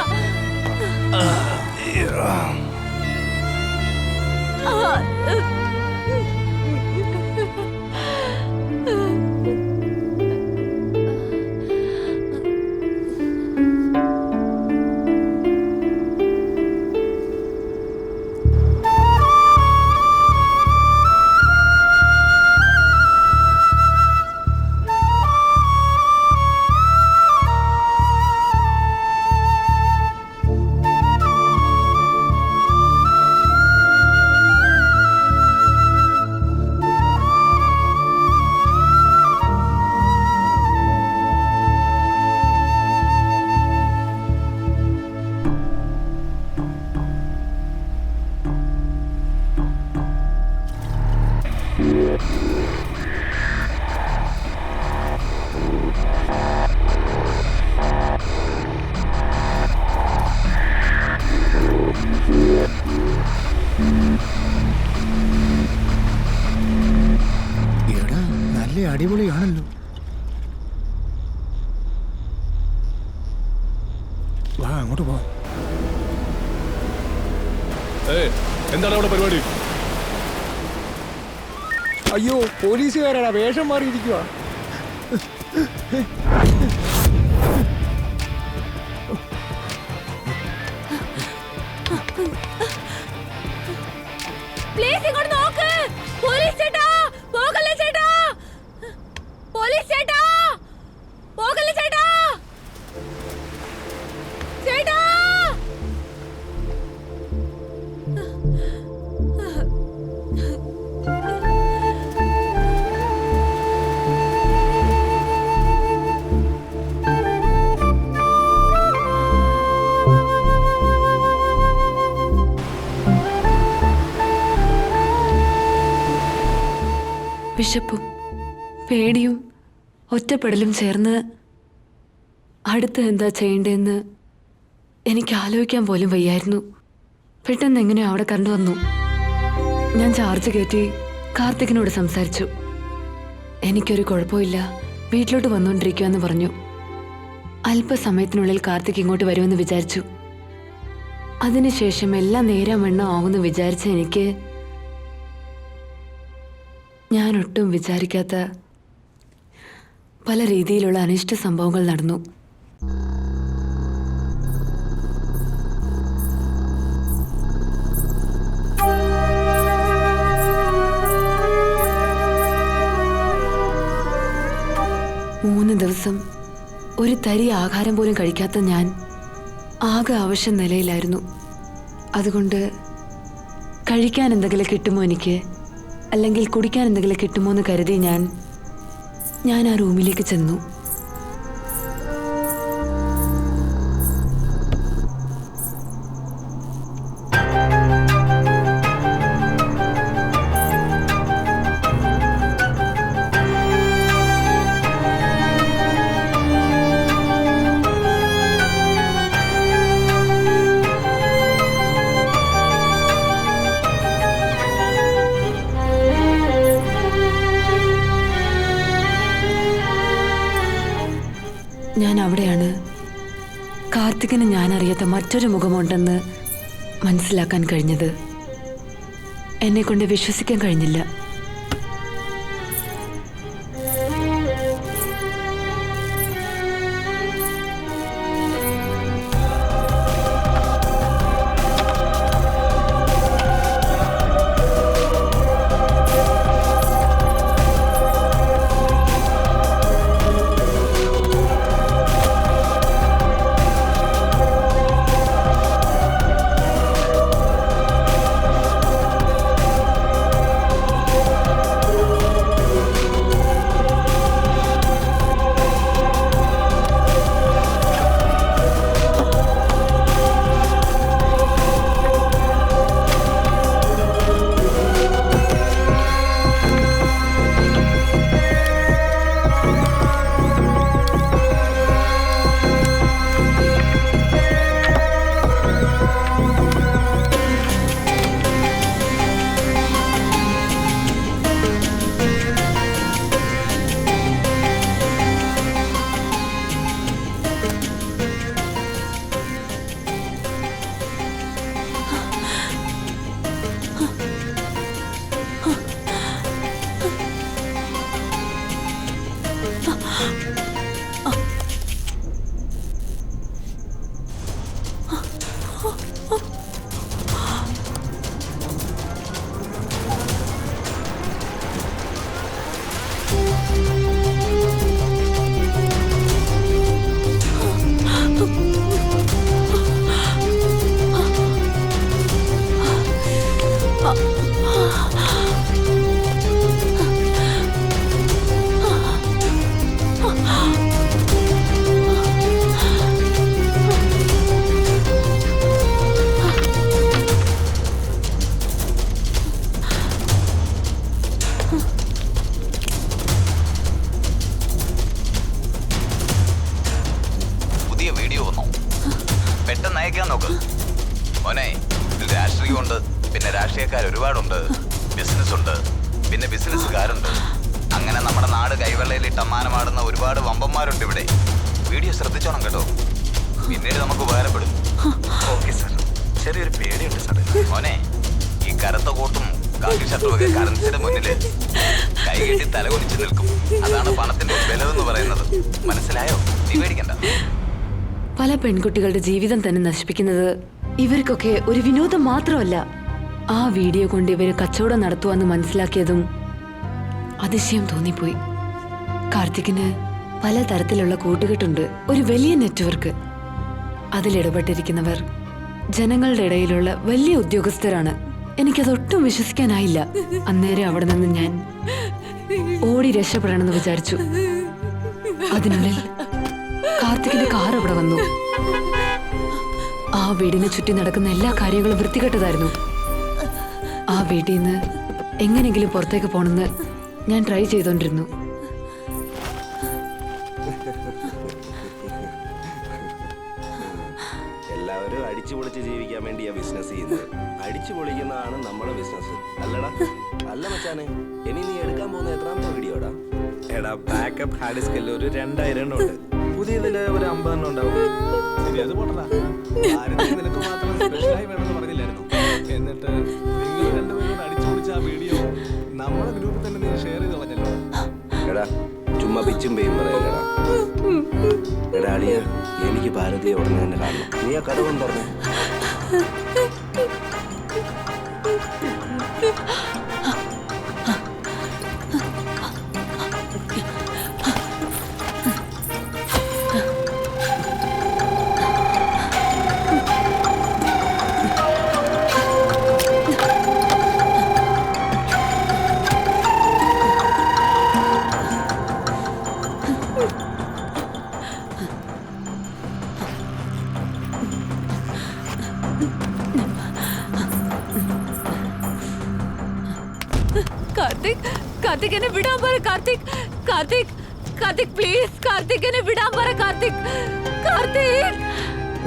[SPEAKER 7] അടിപൊളിയാണല്ലോ. വാ അങ്ങോട്ട് പോ.
[SPEAKER 6] എന്താണ് അവിടെ പരിപാടി?
[SPEAKER 7] അയ്യോ, പോലീസുകാരാണ്, വേഷം മാറിയിരിക്കുക.
[SPEAKER 1] പ്ലീസ് ഇങ്ങോട്ട് നോക്ക്. പോലീസ് ചേട്ടാ, പോകല്ലേ ചേട്ടാ. പോലീസ് ചേട്ടാ, പോകല്ലേ ചേട്ടാ. ചേട്ടാ വിശപ്പും പേടിയും ഒറ്റപ്പെടലും ചേർന്ന് അടുത്ത് എന്താ ചെയ്യേണ്ടതെന്ന് എനിക്ക് ആലോചിക്കാൻ പോലും വയ്യായിരുന്നു. പെട്ടെന്ന് എങ്ങനെയോ അവിടെ കണ്ടു വന്നു. ഞാൻ ചാർജ് കയറ്റി കാർത്തികിനോട് സംസാരിച്ചു. എനിക്കൊരു കുഴപ്പമില്ല, വീട്ടിലോട്ട് വന്നുകൊണ്ടിരിക്കുമെന്ന് പറഞ്ഞു. അല്പസമയത്തിനുള്ളിൽ കാർത്തിക് ഇങ്ങോട്ട് വരുമെന്ന് വിചാരിച്ചു. അതിനുശേഷം എല്ലാം നേരം വണ്ണം ആവുമെന്ന് വിചാരിച്ച എനിക്ക് ഞാൻ ഒട്ടും വിചാരിക്കാത്ത പല രീതിയിലുള്ള അനിഷ്ട സംഭവങ്ങൾ നടന്നു. മൂന്ന് ദിവസം ഒരു തരി ആഹാരം പോലും കഴിക്കാത്ത ഞാൻ ആകെ അവശ്യ നിലയിലായിരുന്നു. അതുകൊണ്ട് കഴിക്കാൻ എന്തെങ്കിലും കിട്ടുമോ എനിക്ക്, അല്ലെങ്കിൽ കുടിക്കാൻ എന്തെങ്കിലും കിട്ടുമോ എന്ന് കരുതി ഞാൻ ആ റൂമിലേക്ക് ചെന്നു. ഞാൻ അവിടെയാണ് കാർത്തികിന് ഞാൻ അറിയാത്ത മറ്റൊരു മുഖമുണ്ടെന്ന് മനസ്സിലാക്കാൻ കഴിഞ്ഞത്. എന്നെ കൊണ്ട് വിശ്വസിക്കാൻ കഴിഞ്ഞില്ല.
[SPEAKER 10] മോനെ ഇതിൽ രാഷ്ട്രീയമുണ്ട്, പിന്നെ രാഷ്ട്രീയക്കാർ ഒരുപാടുണ്ട്, ബിസിനസ്സുണ്ട്, പിന്നെ ബിസിനസ്സുകാരുണ്ട്. അങ്ങനെ നമ്മുടെ നാട് കൈവെള്ളയിലിട്ട് അമ്മാനമാടുന്ന ഒരുപാട് വമ്പന്മാരുണ്ട് ഇവിടെ. വീഡിയോ ശ്രദ്ധിച്ചോണം കേട്ടോ, പിന്നീട് നമുക്ക് ഉപകാരപ്പെടും.
[SPEAKER 4] Okay sir. ചെറിയൊരു പേടിയുണ്ട് സാർ.
[SPEAKER 10] മോനെ ഈ കറുത്ത കോട്ടും കാക്കി ഷർട്ടുമൊക്കെ കറൻസിയുടെ മുന്നിൽ കൈകെട്ടി തലകുനിച്ച് നിൽക്കും. അതാണ് പണത്തിന്റെ ബലമെന്ന് പറയുന്നത്. മനസ്സിലായോ? നീ പേടിക്കണ്ട.
[SPEAKER 1] പല പെൺകുട്ടികളുടെ ജീവിതം തന്നെ നശിപ്പിക്കുന്നത് ഇവർക്കൊക്കെ ഒരു വിനോദം മാത്രമല്ല. ആ വീഡിയോ കൊണ്ട് ഇവര് കച്ചവടം നടത്തുവാന്ന് മനസ്സിലാക്കിയതും അതിശയം തോന്നിപ്പോയി. കാർത്തികിന് പലതരത്തിലുള്ള കൂട്ടുകെട്ടുണ്ട്, ഒരു വലിയ നെറ്റ്വർക്ക്. അതിലിടപെട്ടിരിക്കുന്നവർ ജനങ്ങളുടെ ഇടയിലുള്ള വലിയ ഉദ്യോഗസ്ഥരാണ്. എനിക്കതൊട്ടും വിശ്വസിക്കാനായില്ല. അന്നേരം അവിടെ നിന്ന് ഞാൻ ഓടി രക്ഷപ്പെടണമെന്ന് വിചാരിച്ചു. അതിനുള്ളിൽ കാർത്തികിന്റെ കാർ അവിടെ വന്നു. ആ വീടിനെ ചുറ്റി നടക്കുന്ന എല്ലാ കാര്യങ്ങളും വൃത്തികെട്ടതായിരുന്നു. ആ വീട്ടിൽ നിന്ന് എങ്ങനെങ്കിലും പുറത്തേക്ക് പോണെന്ന് ഞാൻ ട്രൈ ചെയ്തോണ്ടിരുന്നു.
[SPEAKER 3] എല്ലാവരും അടിച്ചു പൊളിച്ച് ജീവിക്കാൻ വേണ്ടിയാ ബിസിനസ് ചെയ്യുന്നത്. അടിച്ചു പൊളിക്കുന്നതാണ് നമ്മുടെ ബിസിനസ്, അല്ലടാ? അല്ല മച്ചാനെ, ഇനി നീ എടുക്കാൻ പോകുന്ന എത്രാമത്തെ വീഡിയോടാ?
[SPEAKER 4] എടാ, ബാക്കപ്പ് ഹാർഡ് ഡിസ്കിൽ ഒരു 2000 എണ്ണം ഉണ്ട്. പുതിയതില് ഒരു 50 എണ്ണം ഉണ്ടാവും.
[SPEAKER 6] ശരി, അത് പോട്ടടാ. നിനക്ക് മാത്രം സ്പെഷ്യലായി വേണമെന്ന് പറഞ്ഞില്ലായിരുന്നു? എന്നിട്ട് നിങ്ങൾ രണ്ടുപേരും അടിച്ചു പൊളിച്ച ആ വീഡിയോ നമ്മുടെ ഗ്രൂപ്പിൽ തന്നെ നീ ഷെയർ ചെയ്ത് കളഞ്ഞല്ലോ.
[SPEAKER 3] എടാ, ചുമ്മാ പിച്ചും പെയ്യും പറയല്ലടാ. എടാ അളിയ, എനിക്ക് ഭാരതിയെ ഉടനെ തന്നെ കാണണം. നീ ആ കഥ കൊണ്ട് പറഞ്ഞു.
[SPEAKER 1] കാർത്തിക്, കാർത്തിക് എന്നെ വിടാൻ പറ. കാർത്തിക്, കാർത്തിക്, കാർത്തിക് പ്ലീസ്. കാർത്തിക് എന്നെ വിടാൻ പറ. കാർത്തിക്, കാർത്തിക്.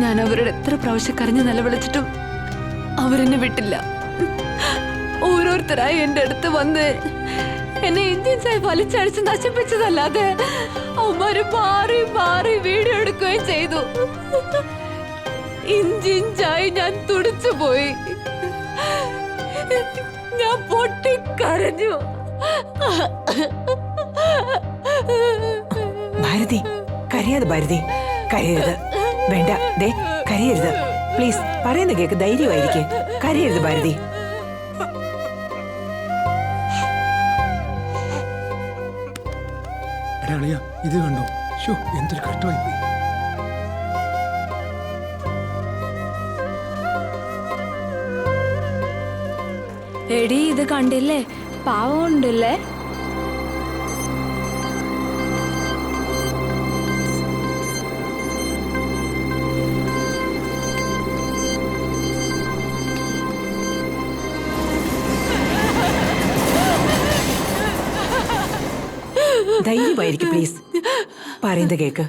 [SPEAKER 1] ഞാൻ അവരുടെ എത്ര പ്രാവശ്യം കരഞ്ഞു നിലവിളിച്ചിട്ടും അവരെന്നെ വിട്ടില്ല. ഓരോരുത്തരായി എന്റെ അടുത്ത് വന്ന് എന്നെ ഇഞ്ചിഞ്ചായി വലിച്ചടിച്ച് നശിപ്പിച്ചതല്ലാതെ അവന്മാര് മാറി മാറി വീഡിയോ എടുക്കുകയും ചെയ്തു. ഇഞ്ചിഞ്ചായി ഞാൻ തുടിച്ചു പോയി. ഞാൻ പൊട്ടിക്കരഞ്ഞു.
[SPEAKER 2] ഭാരതി, കരയാതെ ഭാരതി, കരയരുത്. വേണ്ട, ദേ കരയരുത്. പ്ലീസ്, പറയുന്ന കേക്ക്, ധൈര്യമായിരിക്കെ. കരയരുത് ഭാരതി.
[SPEAKER 6] ഇത് കണ്ടോ? ഷോ, എന്തൊരു കഷ്ടമായി പോയി.
[SPEAKER 9] എടി ഇത് കണ്ടില്ലേ, പാവം ഉണ്ടല്ലേ.
[SPEAKER 2] ധൈര്യമായിരിക്കും പ്ലീസ്. പറയുന്ന കേക്ക്.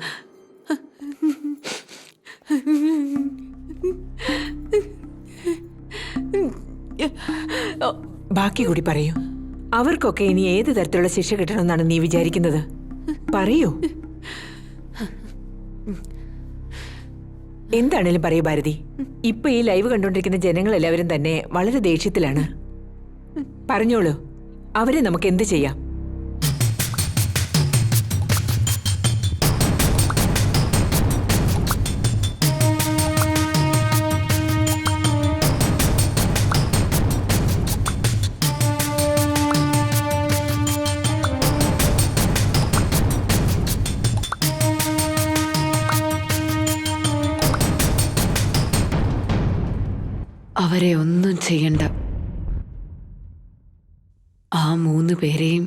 [SPEAKER 2] ബാക്കി കൂടി പറയൂ. അവർക്കൊക്കെ ഇനി ഏത് തരത്തിലുള്ള ശിക്ഷ കിട്ടണമെന്നാണ് നീ വിചാരിക്കുന്നത്? പറയൂ. എന്താണേലും പറയൂ ഭാരതി. ഇപ്പൊ ഈ ലൈവ് കണ്ടുകൊണ്ടിരിക്കുന്ന ജനങ്ങളെല്ലാവരും തന്നെ വളരെ ദേഷ്യത്തിലാണ്. പറഞ്ഞോളൂ, അവരെ നമുക്ക് എന്ത് ചെയ്യാം?
[SPEAKER 1] അവരെ ഒന്നും ചെയ്യണ്ട. ആ 3 പേരെയും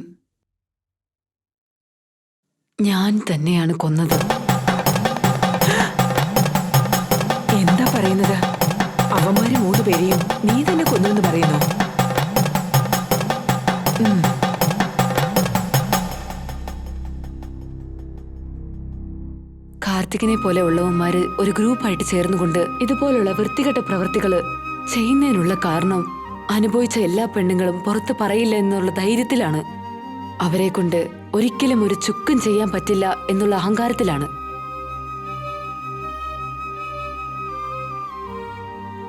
[SPEAKER 1] ഞാൻ തന്നെയാണ് കൊന്നത്.
[SPEAKER 2] എന്താ പറയുന്നത്? അവന്മാര് 3 പേരെയും നീ തന്നെ കൊന്നെന്ന് പറയുന്നു?
[SPEAKER 1] കാർത്തികിനെ പോലെ ഉള്ളവന്മാര് ഒരു ഗ്രൂപ്പായിട്ട് ചേർന്നുകൊണ്ട് ഇതുപോലുള്ള വൃത്തികെട്ട പ്രവൃത്തികള് ചെയ്യുന്നതിനുള്ള കാരണം അനുഭവിച്ച എല്ലാ പെണ്ണുങ്ങളും പുറത്ത് പറയില്ല എന്നുള്ള ധൈര്യത്തിലാണ്. അവരെ കൊണ്ട് ഒരിക്കലും ഒരു ചുക്കും ചെയ്യാൻ പറ്റില്ല എന്നുള്ള അഹങ്കാരത്തിലാണ്.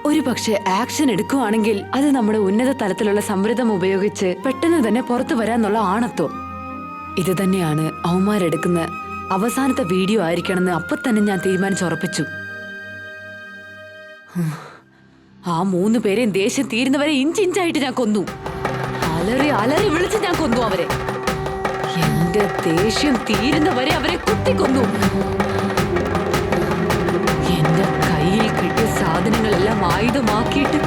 [SPEAKER 1] ഒരു പക്ഷെ ആക്ഷൻ എടുക്കുവാണെങ്കിൽ അത് നമ്മുടെ ഉന്നത തലത്തിലുള്ള സംവൃതം ഉപയോഗിച്ച് പെട്ടെന്ന് തന്നെ പുറത്തു വരാന്നുള്ള ആണത്വം. ഇത് തന്നെയാണ് അവന്മാരെടുക്കുന്ന അവസാനത്തെ വീഡിയോ ആയിരിക്കണമെന്ന് അപ്പൊ തന്നെ ഞാൻ തീരുമാനിച്ചുറപ്പിച്ചു. ആ 3 പേരെയും ദേഷ്യം തീരുന്നവരെ ഇഞ്ചിഞ്ചായിട്ട് ഞാൻ കൊന്നു. അലറി അലറി വിളിച്ച് ഞാൻ കൊന്നു അവരെ. എന്റെ ദേഷ്യം തീരുന്നവരെ അവരെ കുത്തിക്കൊന്നു. എന്റെ കയ്യിൽ കിട്ടിയ സാധനങ്ങളെല്ലാം ആയുധമാക്കിയിട്ട്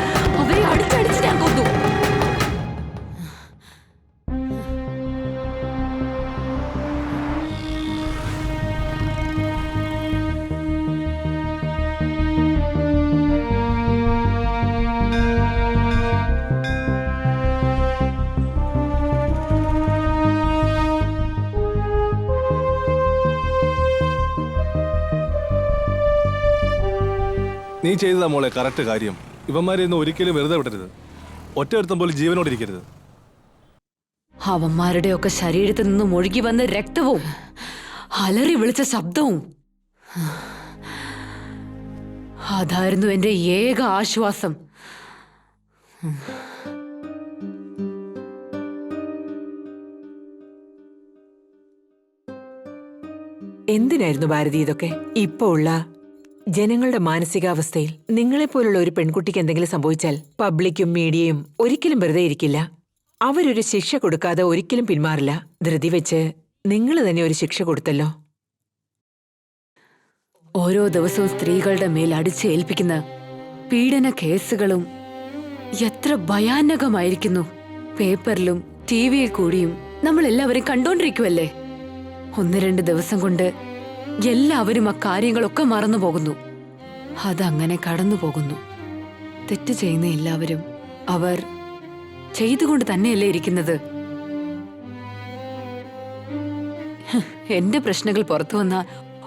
[SPEAKER 1] അവരെ അടിച്ചടിച്ച് ഞാൻ കൊന്നു.
[SPEAKER 6] നീ ചെയ്തതാ മോളെ കറക്റ്റ് കാര്യം. ഇവന്മാരെ ഒന്നും ഒരിക്കലും വെറുതെ വിടരുത്. ഒറ്റയൊരുത്തം പോലും ജീവനോടിരിക്കരുത്.
[SPEAKER 1] അവന്മാരുടെയൊക്കെ ശരീരത്തിൽ നിന്നും ഒഴുകി വന്ന രക്തവും അലറി വിളിച്ച ശബ്ദവും അതായിരുന്നു എന്റെ ഏക ആശ്വാസം.
[SPEAKER 2] എന്തിനായിരുന്നു ഭാരതി ഇതൊക്കെ? ഇപ്പോ ഉള്ള ജനങ്ങളുടെ മാനസികാവസ്ഥയിൽ നിങ്ങളെപ്പോലുള്ള ഒരു പെൺകുട്ടിക്ക് എന്തെങ്കിലും സംഭവിച്ചാൽ പബ്ലിക്കും മീഡിയയും ഒരിക്കലും വെറുതെ ഇരിക്കില്ല. അവരൊരു ശിക്ഷ കൊടുക്കാതെ ഒരിക്കലും പിന്മാറില്ല. ധൃതി വെച്ച് നിങ്ങൾ തന്നെ ഒരു ശിക്ഷ കൊടുത്തല്ലോ.
[SPEAKER 1] ഓരോ ദിവസവും സ്ത്രീകളുടെ മേൽ അടിച്ചേൽപ്പിക്കുന്ന പീഡന കേസുകളും എത്ര ഭയാനകമായിരിക്കുന്നു. പേപ്പറിലും ടിവിയിൽ കൂടിയും നമ്മൾ എല്ലാവരും കണ്ടോണ്ടിരിക്കുവല്ലേ. 1-2 ദിവസം കൊണ്ട് എല്ലാവരും ആ കാര്യങ്ങളൊക്കെ മറന്നു പോകുന്നു. അതങ്ങനെ കടന്നു പോകുന്നു. തെറ്റ് ചെയ്യുന്ന എല്ലാവരും അവർ ചെയ്തുകൊണ്ട് തന്നെയല്ലേ ഇരിക്കുന്നത്. എന്റെ പ്രശ്നങ്ങൾ പുറത്തു വന്നാൽ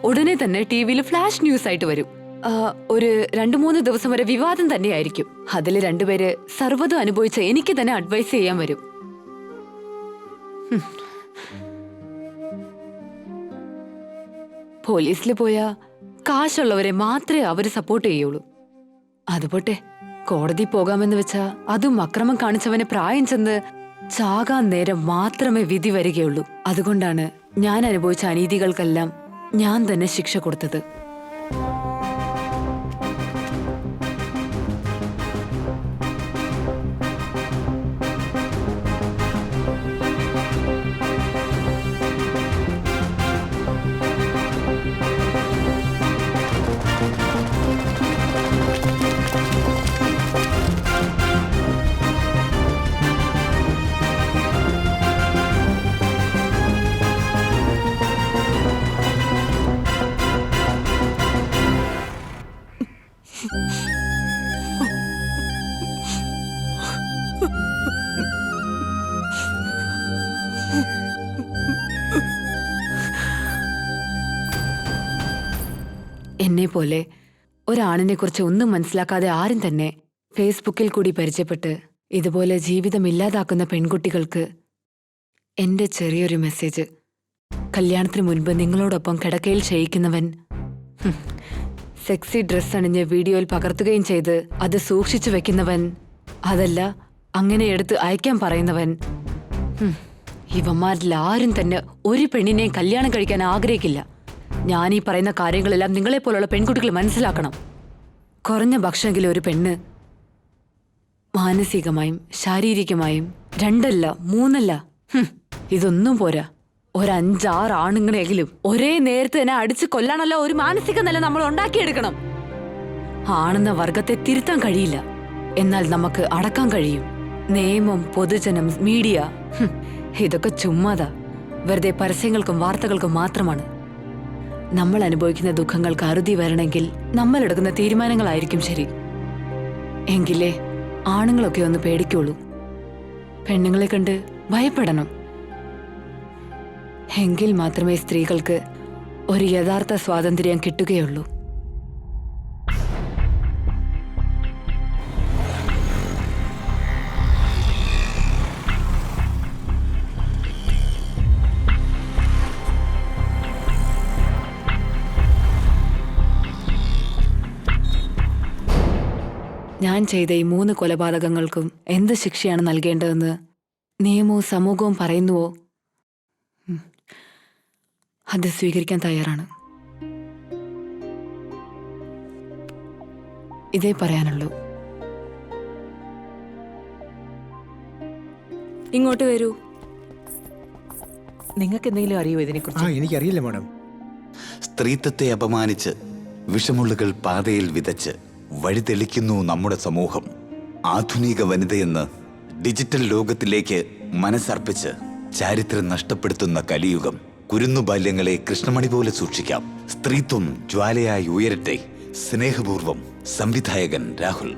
[SPEAKER 1] ഉടനെ തന്നെ ടിവിയിൽ ഫ്ലാഷ് ന്യൂസ് ആയിട്ട് വരും. ഒരു 2-3 ദിവസം വരെ വിവാദം തന്നെയായിരിക്കും. അതിൽ 2 പേര് സർവ്വതും അനുഭവിച്ച എനിക്ക് തന്നെ അഡ്വൈസ് ചെയ്യാൻ വരും. പോലീസിൽ പോയാ കാശുള്ളവരെ മാത്രമേ അവര് സപ്പോർട്ട് ചെയ്യുള്ളൂ. അതുപോട്ടെ, കോടതി പോകാമെന്ന് വെച്ചാ അതും അക്രമം കാണിച്ചവന് പ്രായം ചെന്ന് ചാകാൻ നേരം മാത്രമേ വിധി വരികയുള്ളൂ. അതുകൊണ്ടാണ് ഞാൻ അനുഭവിച്ച അനീതികൾക്കെല്ലാം ഞാൻ തന്നെ ശിക്ഷ കൊടുത്തത്. എന്നെ പോലെ ഒരാണിനെ കുറിച്ച് ഒന്നും മനസ്സിലാക്കാതെ ആരും തന്നെ ഫേസ്ബുക്കിൽ കൂടി പരിചയപ്പെട്ട് ഇതുപോലെ ജീവിതം ഇല്ലാതാക്കുന്ന പെൺകുട്ടികൾക്ക് എന്റെ ചെറിയൊരു മെസ്സേജ്. കല്യാണത്തിന് മുൻപ് നിങ്ങളോടൊപ്പം കിടക്കയിൽ ക്ഷയിക്കുന്നവൻ, സെക്സി ഡ്രസ് അണിഞ്ഞ് വീഡിയോയിൽ പകർത്തുകയും ചെയ്ത് അത് സൂക്ഷിച്ചു വെക്കുന്നവൻ, അതല്ല അങ്ങനെ എടുത്ത് അയക്കാൻ പറയുന്നവൻ, ഇവന്മാരിൽ ആരും തന്നെ ഒരു പെണ്ണിനെയും കല്യാണം കഴിക്കാൻ ആഗ്രഹിക്കില്ല. ഞാൻ ഈ പറയുന്ന കാര്യങ്ങളെല്ലാം നിങ്ങളെപ്പോലുള്ള പെൺകുട്ടികൾ മനസ്സിലാക്കണം. കുറഞ്ഞ പക്ഷമെങ്കിലും ഒരു പെണ്ണ് മാനസികമായും ശാരീരികമായും 2 അല്ല 3 അല്ല, ഇതൊന്നും പോരാ, 5-6 ആണുങ്ങളെങ്കിലും ഒരേ നേരത്തെ തന്നെ അടിച്ചു കൊല്ലാനല്ല ഒരു മാനസിക നില നമ്മൾ ഉണ്ടാക്കിയെടുക്കണം. ആണെന്ന വർഗത്തെ തിരുത്താൻ കഴിയില്ല, എന്നാൽ നമുക്ക് അടക്കാൻ കഴിയും. നിയമം, പൊതുജനം, മീഡിയ ഇതൊക്കെ ചുമ്മാതാ, വെറുതെ പരസ്യങ്ങൾക്കും വാർത്തകൾക്കും മാത്രമാണ്. നമ്മൾ അനുഭവിക്കുന്ന ദുഃഖങ്ങൾക്ക് അറുതി വരണമെങ്കിൽ നമ്മൾ എടുക്കുന്ന തീരുമാനങ്ങളായിരിക്കും ശരി. എങ്കിലേ ആണുങ്ങളൊക്കെ ഒന്ന് പേടിക്കുള്ളൂ, പെണ്ണുങ്ങളെ കണ്ട് ഭയപ്പെടണം. എങ്കിൽ മാത്രമേ സ്ത്രീകൾക്ക് ഒരു യഥാർത്ഥ സ്വാതന്ത്ര്യം കിട്ടുകയുള്ളൂ. ഞാൻ ചെയ്ത ഈ 3 കൊലപാതകങ്ങൾക്കും എന്ത് ശിക്ഷയാണ് നൽകേണ്ടതെന്ന് നിയമവും സമൂഹവും പറയുന്നുവോ അത് സ്വീകരിക്കാൻ തയ്യാറാണ്. ഇതേ പറയാനുള്ളൂ.
[SPEAKER 9] ഇങ്ങോട്ട് വരൂ.
[SPEAKER 2] നിങ്ങൾക്ക് എന്തെങ്കിലും അറിയോ ഇതിനെക്കുറിച്ച്?
[SPEAKER 7] എനിക്കറിയില്ല മാഡം.
[SPEAKER 10] സ്ത്രീത്വത്തെ അപമാനിച്ച് വിഷമുള്ളുകൾ പാതയിൽ വിതച്ച് വഴിതെളിക്കുന്നു നമ്മുടെ സമൂഹം. ആധുനിക വനിതയെന്ന് ഡിജിറ്റൽ ലോകത്തിലേക്ക് മനസ്സർപ്പിച്ച് ചാരിത്രം നഷ്ടപ്പെടുത്തുന്ന കലിയുഗം. കുരുന്നുബാല്യങ്ങളെ കൃഷ്ണമണി പോലെ സൂക്ഷിക്കാം. സ്ത്രീത്വം ജ്വാലയായി ഉയരട്ടെ. സ്നേഹപൂർവം, സംവിധായകൻ രാഹുൽ.